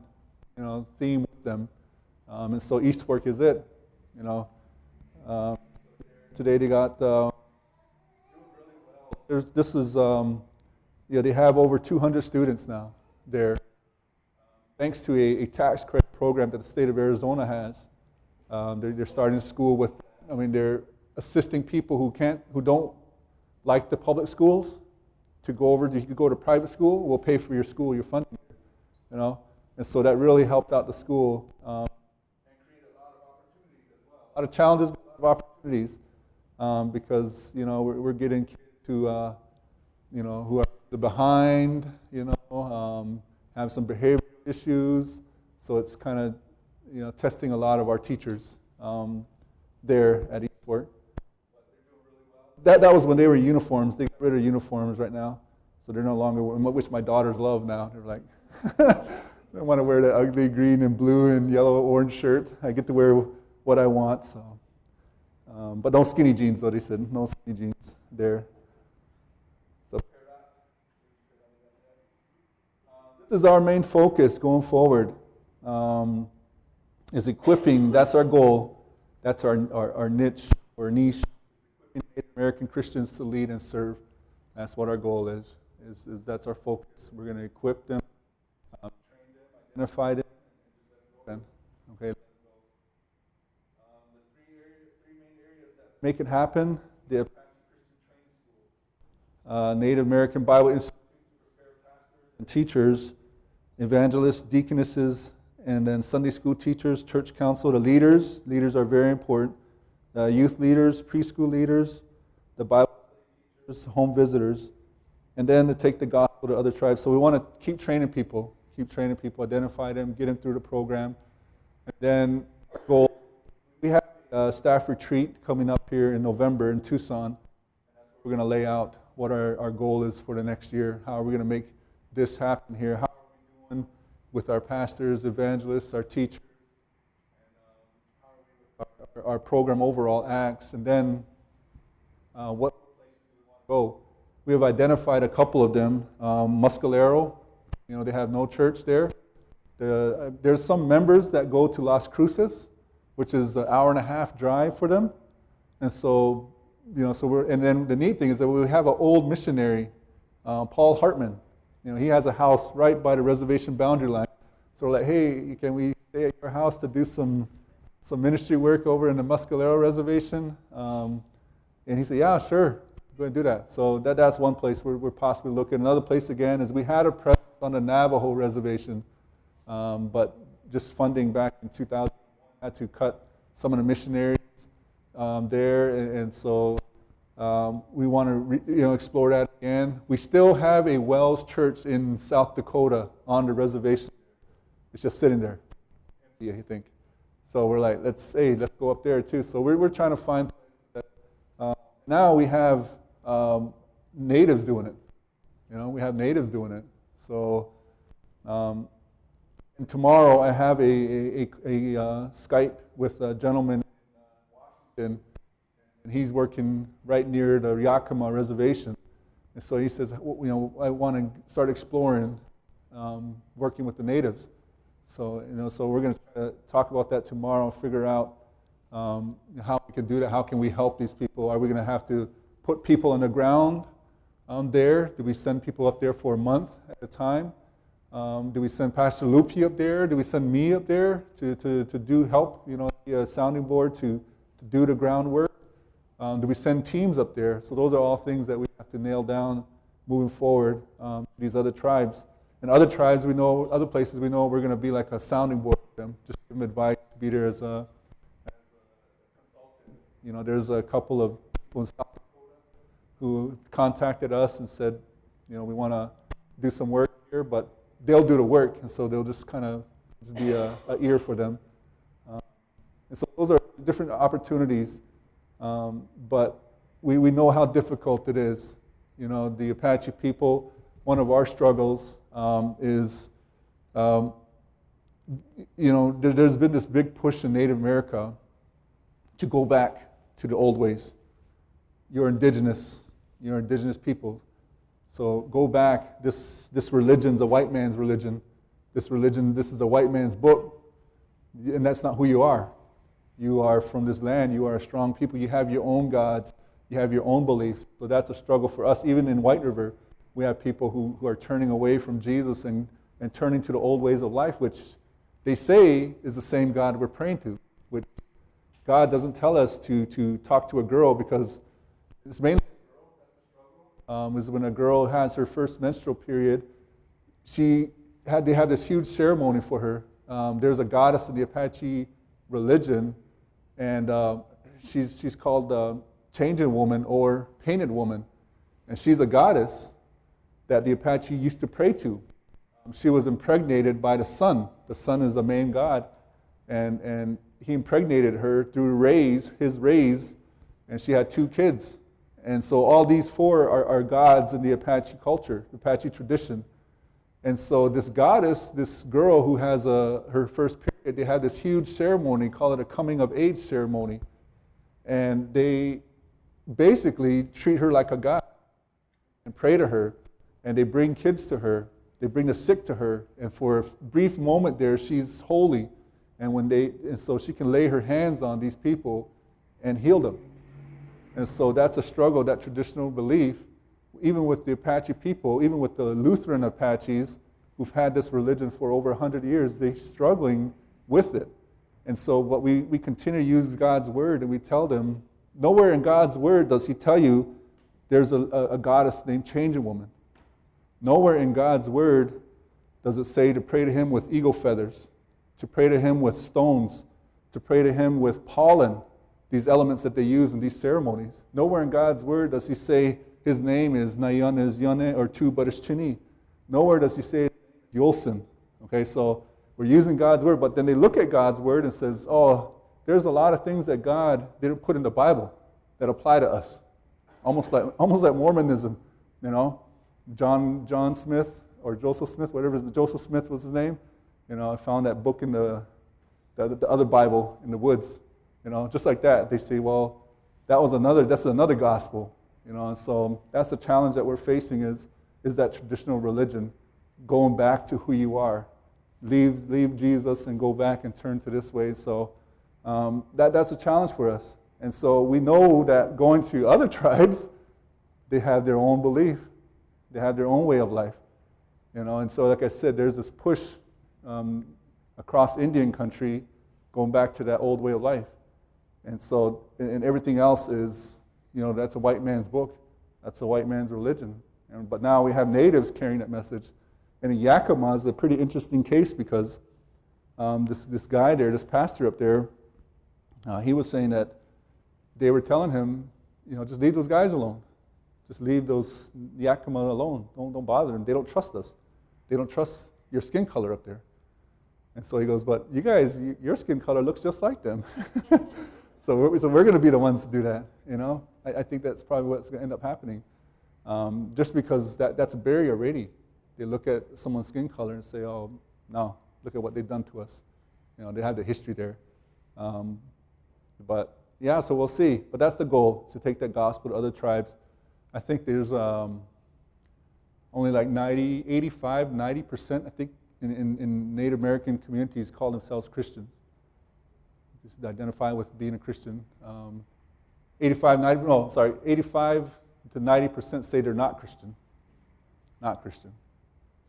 theme with them. And so East Work is it, Today they got, they have over 200 students now there, thanks to a tax credit program that the state of Arizona has. They're starting school with, they're assisting people who don't like the public schools to go over. You could go to private school. We'll pay for your school, your funding, and so that really helped out the school and created a lot of opportunities as well. A lot of challenges, but a lot of opportunities because we're getting kids who who are behind, have some behavioral issues. So it's kind of testing a lot of our teachers there at Eastport. That was when they were uniforms. They got rid of uniforms right now. So they're no longer, which my daughters love now. They're like, they want to wear the ugly green and blue and yellow, orange shirt. I get to wear what I want. So, but no skinny jeans, though, they said. No skinny jeans there. So this is our main focus going forward, is equipping. That's our goal. That's our niche or niche. Native American Christians to lead and serve. That's what our goal is that's our focus. We're going to equip them, train them, identify them, and okay. The three main areas that make it happen: the Apache Christian Training School, Native American Bible Institute to prepare pastors and teachers, evangelists, deaconesses, and then Sunday school teachers, church council, the leaders. Leaders are very important. Youth leaders, preschool leaders, the Bible teachers, home visitors, and then to take the gospel to other tribes. So we want to keep training people, identify them, get them through the program. And then our goal, we have a staff retreat coming up here in November in Tucson. We're going to lay out what our goal is for the next year. How are we going to make this happen here? How are we doing with our pastors, evangelists, our teachers? Our program overall acts, and then what places we want to go. We have identified a couple of them. Muscalero, they have no church there. There's some members that go to Las Cruces, which is an hour and a half drive for them. And so, and then the neat thing is that we have an old missionary, Paul Hartman. He has a house right by the reservation boundary line. So we're like, hey, can we stay at your house to do some ministry work over in the Muscalero reservation? And he said, yeah, sure, go ahead and do that. So that's one place we're possibly looking. Another place, again, is we had a presence on the Navajo reservation, but just funding back in 2001 had to cut some of the missionaries there, and so We want to explore that again. We still have a Wells Church in South Dakota on the reservation. It's just sitting there, empty, I think. So we're like, let's go up there too. So we're trying to find that. Now we have natives doing it. We have natives doing it. So and tomorrow I have a Skype with a gentleman in Washington, and he's working right near the Yakima reservation. And so he says, I want to start exploring working with the natives. So so we're going to talk about that tomorrow, figure out how we can do that. How can we help these people? Are we going to have to put people on the ground there? Do we send people up there for a month at a time? Do we send Pastor Lupi up there? Do we send me up there to do help? Be a sounding board to do the groundwork? Do we send teams up there? So those are all things that we have to nail down moving forward. These other tribes. And other tribes we know, other places we know, we're going to be like a sounding board for them, just give them advice, be there as a consultant. There's a couple of people in South Dakota who contacted us and said, we want to do some work here, but they'll do the work, and so they'll just kind of be an ear for them. And so those are different opportunities, but we know how difficult it is. The Apache people, one of our struggles is, there's been this big push in Native America to go back to the old ways. You're indigenous people. So go back. This religion's a white man's religion. This is a white man's book. And that's not who you are. You are from this land. You are a strong people. You have your own gods. You have your own beliefs. So that's a struggle for us. Even in Whiteriver, we have people who are turning away from Jesus and turning to the old ways of life, which they say is the same God we're praying to. Which God doesn't tell us to talk to a girl, because it's mainly is when a girl has her first menstrual period. They have this huge ceremony for her. There's a goddess in the Apache religion, and she's called Changing Woman or Painted Woman, and she's a goddess that the Apache used to pray to. She was impregnated by the sun. The sun is the main god, and he impregnated her through his rays, and she had 2 kids. And so all these 4 are gods in the Apache culture, Apache tradition. And so this goddess, this girl who has her first period, they have this huge ceremony, call it a coming of age ceremony. And they basically treat her like a god and pray to her. And they bring kids to her. They bring the sick to her. And for a brief moment there, she's holy. And so she can lay her hands on these people and heal them. And so that's a struggle, that traditional belief, even with the Apache people, even with the Lutheran Apaches, who've had this religion for over 100 years, they're struggling with it. And so what we continue to use God's word, and we tell them, nowhere in God's word does he tell you there's a goddess named Changing Woman. Nowhere in God's word does it say to pray to him with eagle feathers, to pray to him with stones, to pray to him with pollen, these elements that they use in these ceremonies. Nowhere in God's word does he say his name is Nayan is Yane or Tu Barishchini. Nowhere does he say Yolson. Okay, so we're using God's word, but then they look at God's word and says, oh, there's a lot of things that God didn't put in the Bible that apply to us. Almost like Mormonism, John Smith or Joseph Smith, Joseph Smith was his name. I found that book in the other Bible in the woods. Just like that, they say, well, that's another gospel. And so that's the challenge that we're facing is that traditional religion, going back to who you are. Leave Jesus and go back and turn to this way. So that's a challenge for us. And so we know that going to other tribes, they have their own belief. They have their own way of life. And so like I said, there's this push across Indian country going back to that old way of life. And so, and everything else is, that's a white man's book. That's a white man's religion. But now we have natives carrying that message. And in Yakima is a pretty interesting case because this guy there, this pastor up there, he was saying that they were telling him, just leave those guys alone. Just leave those Yakima alone. Don't bother them. They don't trust us. They don't trust your skin color up there. And so he goes, but you guys, your skin color looks just like them. So we're going to be the ones to do that. I think that's probably what's going to end up happening. Just because that's a barrier already. They look at someone's skin color and say, oh, no, look at what they've done to us. They have the history there. But yeah, so we'll see. But that's the goal, to take that gospel to other tribes. I think there's only like 85, 90%, I think, in Native American communities call themselves Christians. Just identify with being a Christian. 85 to 90% say they're not Christian. Not Christian.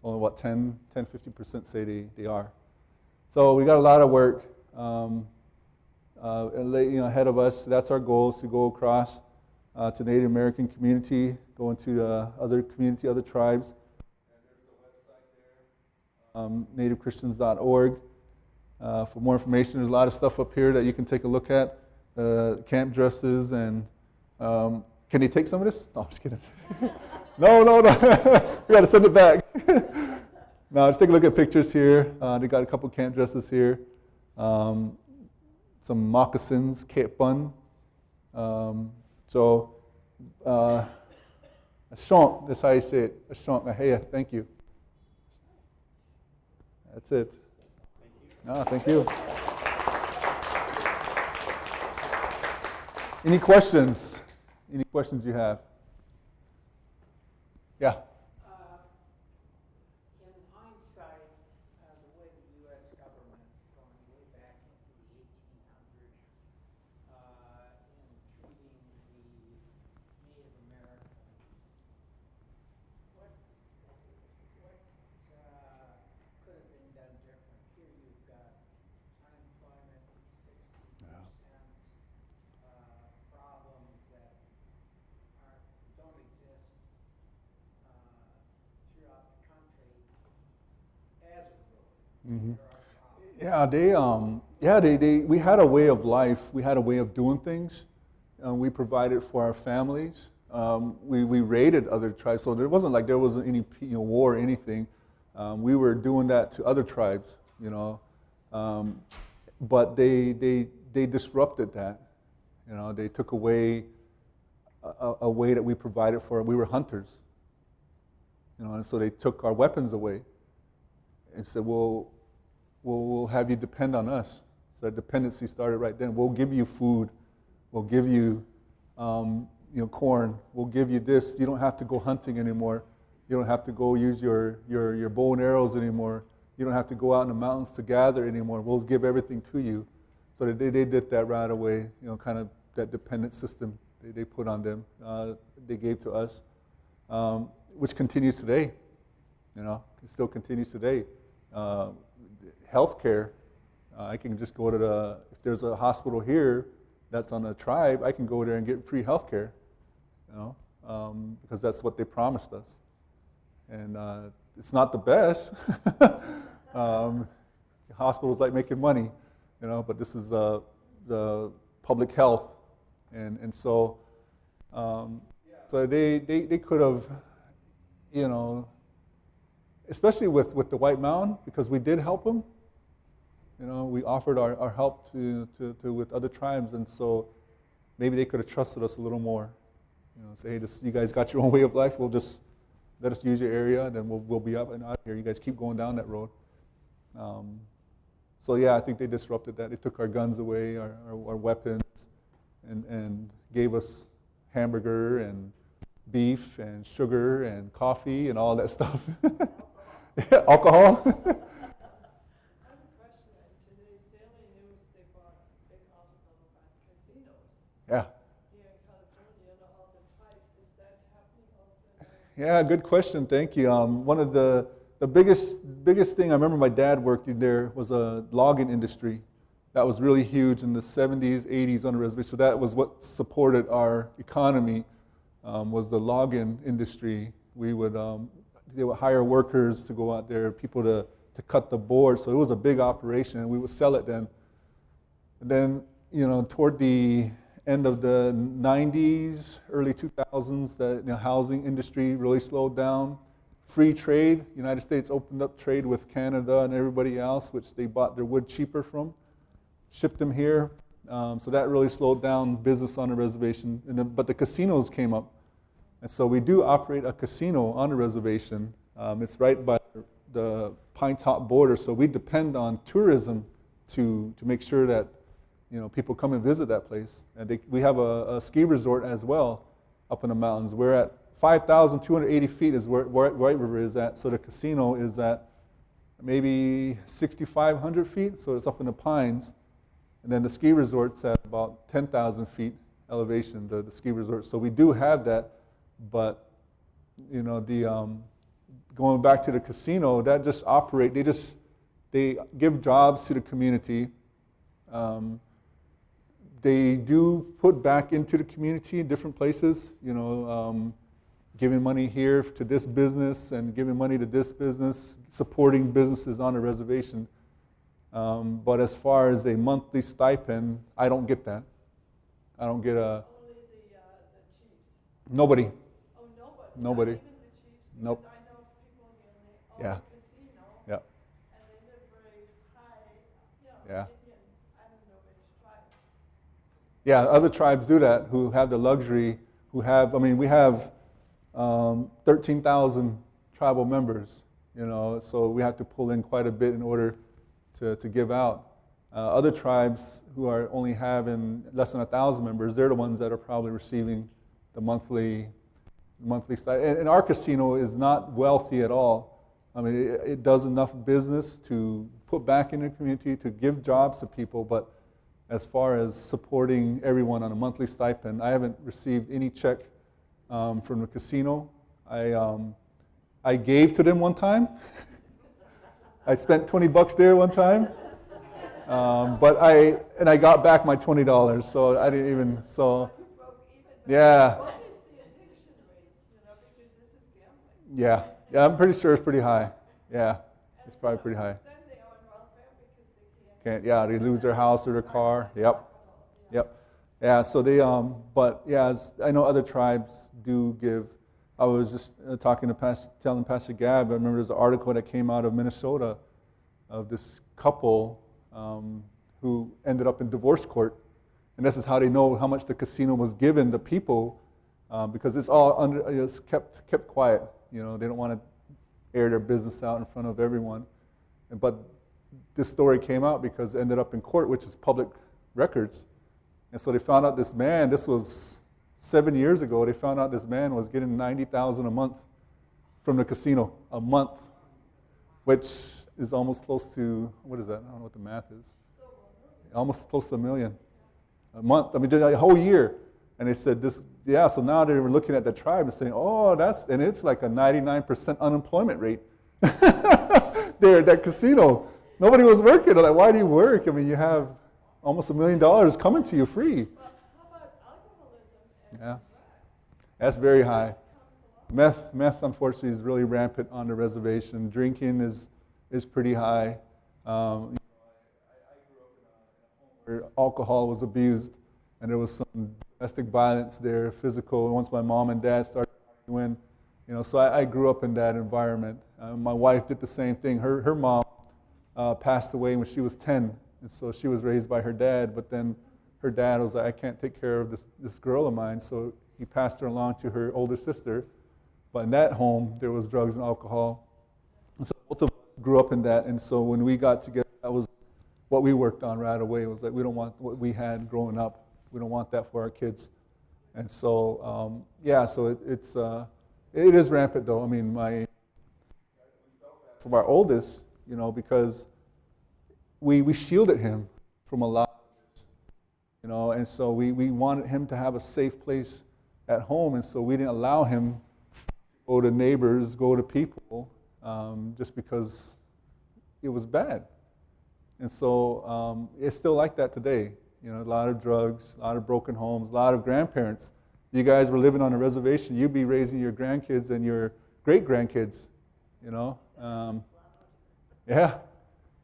Only 10, 50% say they are. So we got a lot of work ahead of us. That's our goal, is to go across to Native American community, go into other community, other tribes. And there's a website there, nativechristians.org. For more information, there's a lot of stuff up here that you can take a look at. Camp dresses and can they take some of this? No, I'm just kidding. No. We got to send it back. No, just take a look at pictures here. They got a couple camp dresses here. Some moccasins, kepun. Ashonk, that's how you say it. Ashonk, ahea, thank you. That's it. Thank you. Any questions? Any questions you have? Yeah. In hindsight, the way the U.S. government, going way back into the 1800s, in treating the Native Americans, what could have been done different? Here you've got unemployment at 60%, problems that don't exist throughout the country as a rule. Mm-hmm. There are problems. We had a way of life. We had a way of doing things. We provided for our families. We raided other tribes, so there wasn't like there wasn't any war or anything. We were doing that to other tribes, but they disrupted that. They took away a way that we provided for. We were hunters, and so they took our weapons away and said, we'll have you depend on us. So that dependency started right then. We'll give you food. We'll give you, corn. We'll give you this. You don't have to go hunting anymore. You don't have to go use your bow and arrows anymore. You don't have to go out in the mountains to gather anymore. We'll give everything to you. So they did that right away, kind of that dependent system they put on them, they gave to us, which continues today. It still continues today. Healthcare, I can just go to if there's a hospital here that's on a tribe, I can go there and get free healthcare, because that's what they promised us. And it's not the best. Hospitals like making money, but this is the public health, and so they could have, especially with the White Mountain, because we did help them. We offered our help to with other tribes, and so maybe they could have trusted us a little more. Say, hey, you guys got your own way of life. We'll just let us use your area, and then we'll be up and out here. You guys keep going down that road. So yeah, I think they disrupted that. They took our guns away, our weapons, and gave us hamburger and beef and sugar and coffee and all that stuff. Alcohol. I have a question. In today's daily news, they brought a big article about casinos. Yeah. Here in California and all the types. Is that happening also? Yeah, good question. Thank you. One of the biggest thing I remember my dad working there was a logging industry. That was really huge in the 70s, 80s on the reservation. So that was what supported our economy, was the logging industry. They would hire workers to go out there, people to cut the board. So it was a big operation, and we would sell it then. And then, toward the end of the 90s, early 2000s, the housing industry really slowed down. Free trade, United States opened up trade with Canada and everybody else, which they bought their wood cheaper from, shipped them here. So that really slowed down business on the reservation. But the casinos came up. And so we do operate a casino on the reservation. It's right by the Pine Top border, so we depend on tourism to make sure that people come and visit that place. And we have a ski resort as well up in the mountains. We're at 5,280 feet is where Whiteriver is at. So the casino is at maybe 6,500 feet, so it's up in the pines. And then the ski resort's at about 10,000 feet elevation, the ski resort. So we do have that, but going back to the casino, that just operate. They give jobs to the community. They do put back into the community in different places. Giving money here to this business and giving money to this business, supporting businesses on the reservation. But as far as a monthly stipend, I don't get that. I don't get a. Only the chiefs. Nobody. Oh, nobody. Nobody. Not even the chiefs. Nope. Because I know people here, and they own Yeah. a casino. Yeah. And they live very high, Yeah. Indian, I don't know which tribe. Yeah, other tribes do that who have the luxury, we have 13,000 tribal members, so we have to pull in quite a bit in order to give out. Other tribes who are only having less than 1,000 members, they're the ones that are probably receiving the monthly stipend. And our casino is not wealthy at all. It does enough business to put back in the community, to give jobs to people, but as far as supporting everyone on a monthly stipend, I haven't received any check from the casino. I gave to them one time. I spent $20 there one time, but I got back my $20. So I didn't even. So You broke even. yeah, What is the addiction rate? Because this is gambling. yeah. I'm pretty sure it's pretty high. Yeah, it's probably pretty high. Then they are on welfare because they can't. Yeah, they lose their house or their car. Yep. Yeah, so they, but yeah, I know other tribes do give. I was just telling Pastor Gab, I remember there's an article that came out of Minnesota of this couple who ended up in divorce court. And this is how they know how much the casino was given the people, because it's all it's kept quiet. They don't want to air their business out in front of everyone. But this story came out because it ended up in court, which is public records. And so they found out this man, this was 7 years ago, they found out this man was getting $90,000 a month from the casino, a month, which is almost close to, what is that? I don't know what the math is. Almost close to $1 million a month. A whole year. And they said this, so now they were looking at the tribe and saying, and it's like a 99% unemployment rate there at that casino. Nobody was working. They're like, why do you work? You have almost $1 million coming to you free. Well, how about alcoholism and Yeah, drugs? that's very high. Meth, unfortunately, is really rampant on the reservation. Drinking is pretty high. I grew up in a home where alcohol was abused, and there was some domestic violence there, physical. Once my mom and dad started arguing, so I grew up in that environment. My wife did the same thing. Her mom passed away when she was 10, and so she was raised by her dad. But then her dad was like, I can't take care of this girl of mine, so he passed her along to her older sister. But in that home, there was drugs and alcohol. And so both of us grew up in that. And so when we got together, that was what we worked on right away. It was like, we don't want what we had growing up. We don't want that for our kids. And so, it is rampant, though. From our oldest, because we shielded him from a lot of this, and so we wanted him to have a safe place at home, and so we didn't allow him go to neighbors, go to people, just because it was bad. And so it's still like that today. A lot of drugs, a lot of broken homes, a lot of grandparents. You guys were living on a reservation, you'd be raising your grandkids and your great-grandkids, Yeah.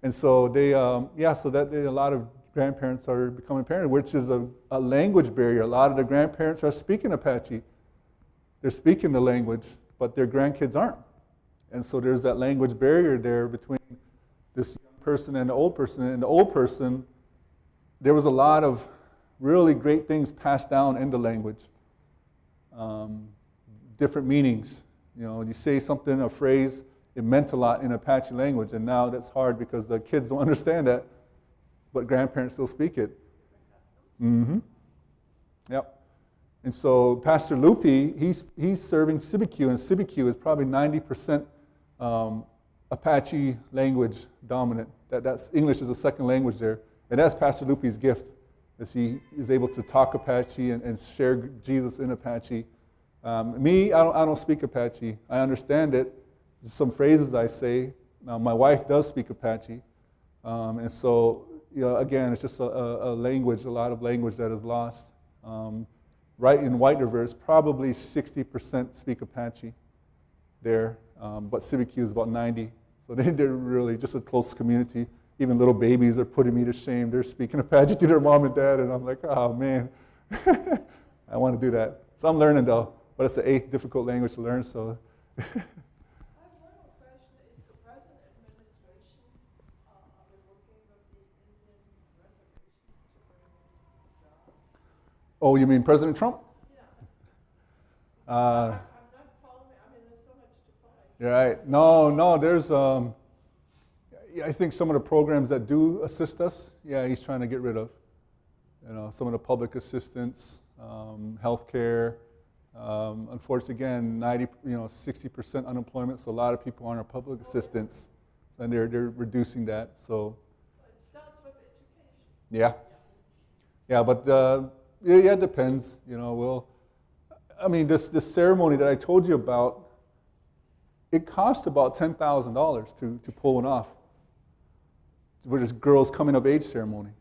And so so that a lot of grandparents are becoming parents, which is a language barrier. A lot of the grandparents are speaking Apache. They're speaking the language, but their grandkids aren't. And so there's that language barrier there between this young person and the old person. And the old person, there was a lot of really great things passed down in the language. Different meanings. You say something, a phrase, it meant a lot in Apache language, and now that's hard because the kids don't understand that, but grandparents still speak it. Mm-hmm. Yep. And so Pastor Lupi, he's serving CBQ, and CBQ is probably 90% Apache language dominant. That's English is a second language there, and that's Pastor Lupi's gift, is he is able to talk Apache and share Jesus in Apache. Me, I don't speak Apache. I understand it. Some phrases I say. My wife does speak Apache, and so again, it's just a language, a lot of language that is lost. Right in Whiteriver, it's probably 60% speak Apache there, but CBQ is about 90. So they're really just a close community. Even little babies are putting me to shame. They're speaking Apache to their mom and dad, and I'm like, oh man, I want to do that. So I'm learning though, but it's the 8th difficult language to learn. So. I have one more question. Is the present administration, are they working with the Indian reservations to bring in jobs? Oh, you mean President Trump? Yeah. I'm not following. I mean, there's so much to find. You're right. No, there's, I think some of the programs that do assist us, he's trying to get rid of. Some of the public assistance, healthcare. Unfortunately, again, 60% unemployment, so a lot of people aren't on public assistance, and they're reducing that. So. It starts with education. Yeah, but it depends. This ceremony that I told you about, it cost about $10,000 to pull one off. With this girl's coming of age ceremony.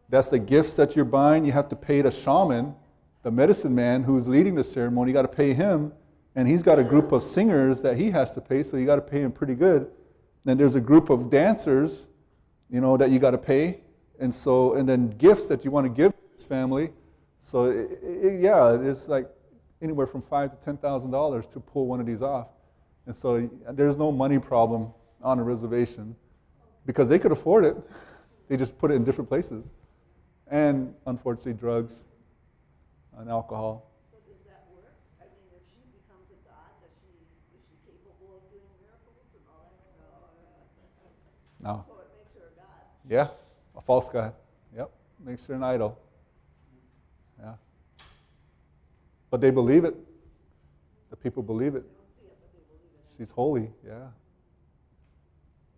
That's the gifts that you're buying. You have to pay the shaman, the medicine man who's leading the ceremony. You got to pay him, and he's got a group of singers that he has to pay, so you got to pay him pretty good. Then there's a group of dancers, that you got to pay, and then gifts that you want to give to his family. So it's like anywhere from $5,000 to $10,000 to pull one of these off, and so there's no money problem on a reservation because they could afford it. They just put it in different places, and unfortunately, drugs. And alcohol. So does that work? I mean, if she becomes a god, is she capable of doing miracles and all that? No. So it makes her a god. Yeah, a false god. Yep, makes her an idol. Yeah. But they believe it. The people believe it. They don't see it, but they believe it. She's holy, yeah.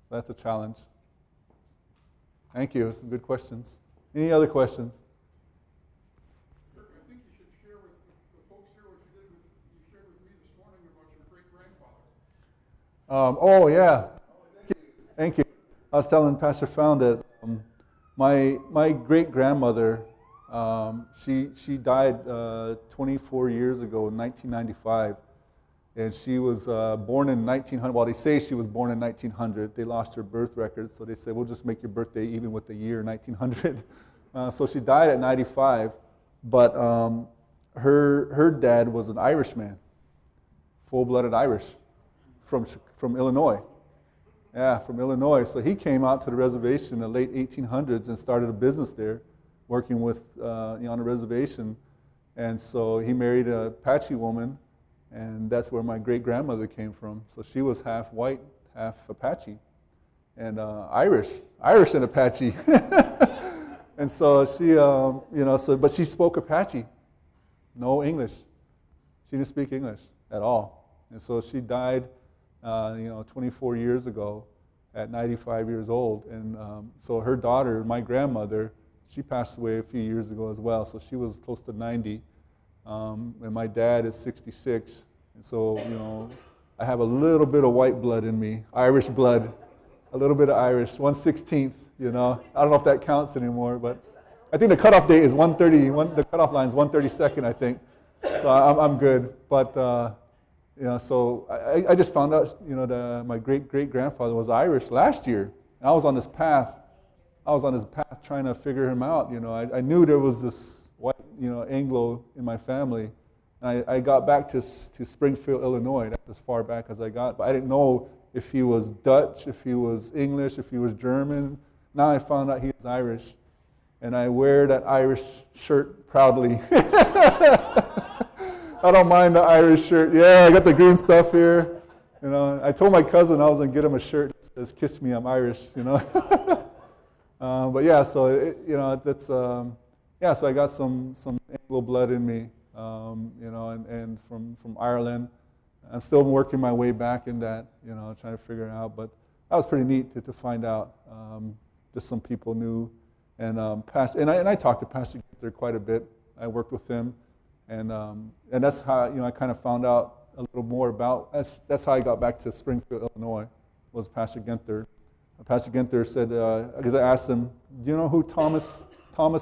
So that's a challenge. Thank you, some good questions. Any other questions? Oh yeah, thank you. I was telling Pastor Found that my great grandmother, she died 24 years ago in 1995, and she was born in 1900. Well, they say she was born in 1900. They lost her birth record, so they said we'll just make your birthday even with the year 1900. So she died at 95, but her dad was an Irishman, full-blooded Irish. From Illinois. Yeah, from Illinois. So he came out to the reservation in the late 1800s and started a business there, working with on a reservation. And so he married a Apache woman, and that's where my great-grandmother came from. So she was half white, half Apache, and Irish and Apache. And so she, but she spoke Apache, no English. She didn't speak English at all. And so she died 24 years ago at 95 years old. And so her daughter, my grandmother, she passed away a few years ago as well. So she was close to 90. And my dad is 66. And so, I have a little bit of white blood in me, Irish blood, a little bit of Irish, 1/16. I don't know if that counts anymore, but I think the cutoff date is 1:30. The cutoff line is 1/32, I think. So I'm good. But so I just found out, that my great-great-grandfather was Irish last year. And I was on this path I was on his path trying to figure him out. I knew there was this white, Anglo in my family. And I got back to Springfield, Illinois. That's as far back as I got. But I didn't know if he was Dutch, if he was English, if he was German. Now I found out he was Irish. And I wear that Irish shirt proudly. I don't mind the Irish shirt. Yeah, I got the green stuff here. I told my cousin I was going to get him a shirt that says, "Kiss me, I'm Irish," But yeah, so, that's, so I got some Anglo blood in me, and from Ireland. I'm still working my way back in that, trying to figure it out. But that was pretty neat to find out. Just some people knew. And I talked to Pastor Gunther quite a bit. I worked with him. And that's how, I kind of found out a little more about, that's how I got back to Springfield, Illinois, was Pastor Gunther. Pastor Gunther said, because I asked him, do you know who Thomas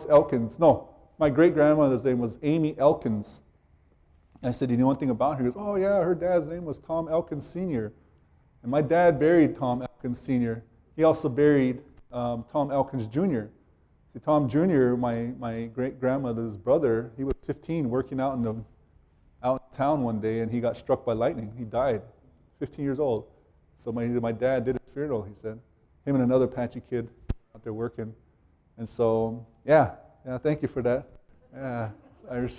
Elkins? No, my great-grandmother's name was Amy Elkins. I said, do you know anything about her? He goes, oh yeah, her dad's name was Tom Elkins Sr. And my dad buried Tom Elkins Sr. He also buried Tom Elkins Jr. See, Tom Jr., my great-grandmother's brother, he was 15 working out in town one day, and he got struck by lightning. He died, 15 years old. So my dad did his funeral, he said. Him and another Apache kid out there working. And so, yeah, thank you for that. Yeah, it's Irish.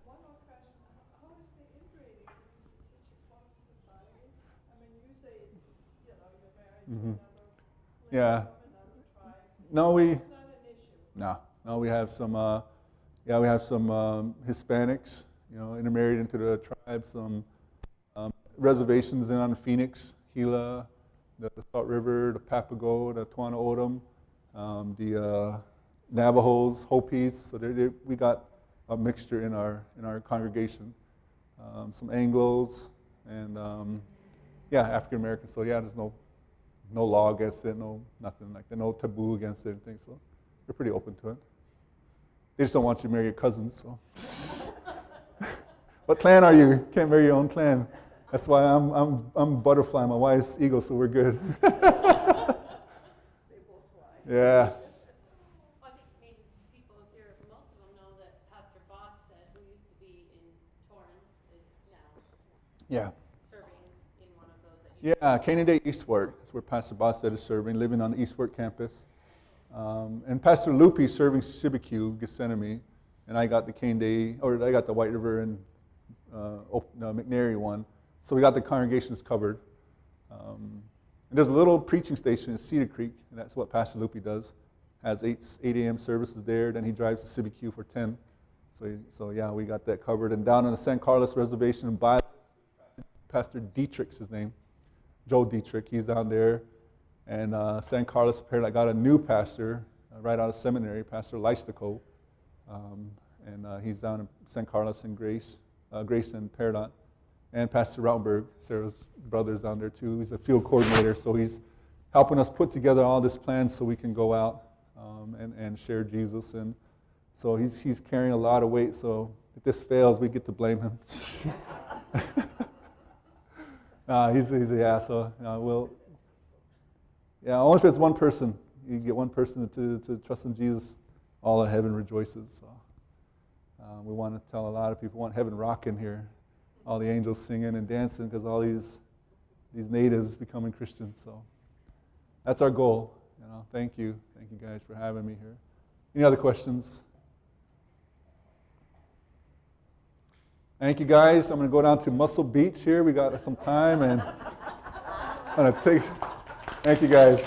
One more question. How is the integrating into teaching from society? I mean, you say, you're married to Yeah. another tribe. No, It's not an issue. No, we have some, Hispanics, intermarried into the tribe, some reservations in on Phoenix, Gila, the Salt River, the Papago, the Tuana Odom, the Navajos, Hopis. So we got a mixture in our congregation. Some Anglos and African Americans. So there's no law against it, nothing like that, no taboo against it and things. So we're pretty open to it. They just don't want you to marry your cousins. So, what clan are you? You can't marry your own clan. That's why I'm butterfly. My wife's eagle, so we're good. They both fly. Yeah. I think maybe people here, most of them know that Pastor Bosted, who used to be in Torrance, is now Yeah. serving in one of those that you Yeah, Canaan Day Eastward. That's where Pastor Bosted is serving, living on the Eastward campus. And Pastor Lupi serving Sibique, Gethsemane, and I got the Canaan Day, or I got the Whiteriver and McNary one. So we got the congregations covered. And there's a little preaching station in Cedar Creek, and that's what Pastor Lupi does. Has 8 a.m. services there, then he drives to Sibique for 10. So we got that covered. And down on the San Carlos Reservation in Bible, Pastor Dietrich's his name, Joe Dietrich, he's down there. And San Carlos, apparently I got a new pastor right out of seminary, Pastor Leistico. And he's down in San Carlos and Grace and Peridot. And Pastor Rautenberg, Sarah's brother's down there too. He's a field coordinator, so he's helping us put together all this plan so we can go out and share Jesus. And so he's carrying a lot of weight, so if this fails, we get to blame him. He's the asshole. Only if it's one person. You get one person to trust in Jesus, all of heaven rejoices. So we want to tell a lot of people, we want heaven rocking here. All the angels singing and dancing because all these natives becoming Christians. So that's our goal. Thank you guys for having me here. Any other questions? Thank you guys. I'm going to go down to Muscle Beach here. We got some time and I'm going to take. Thank you guys.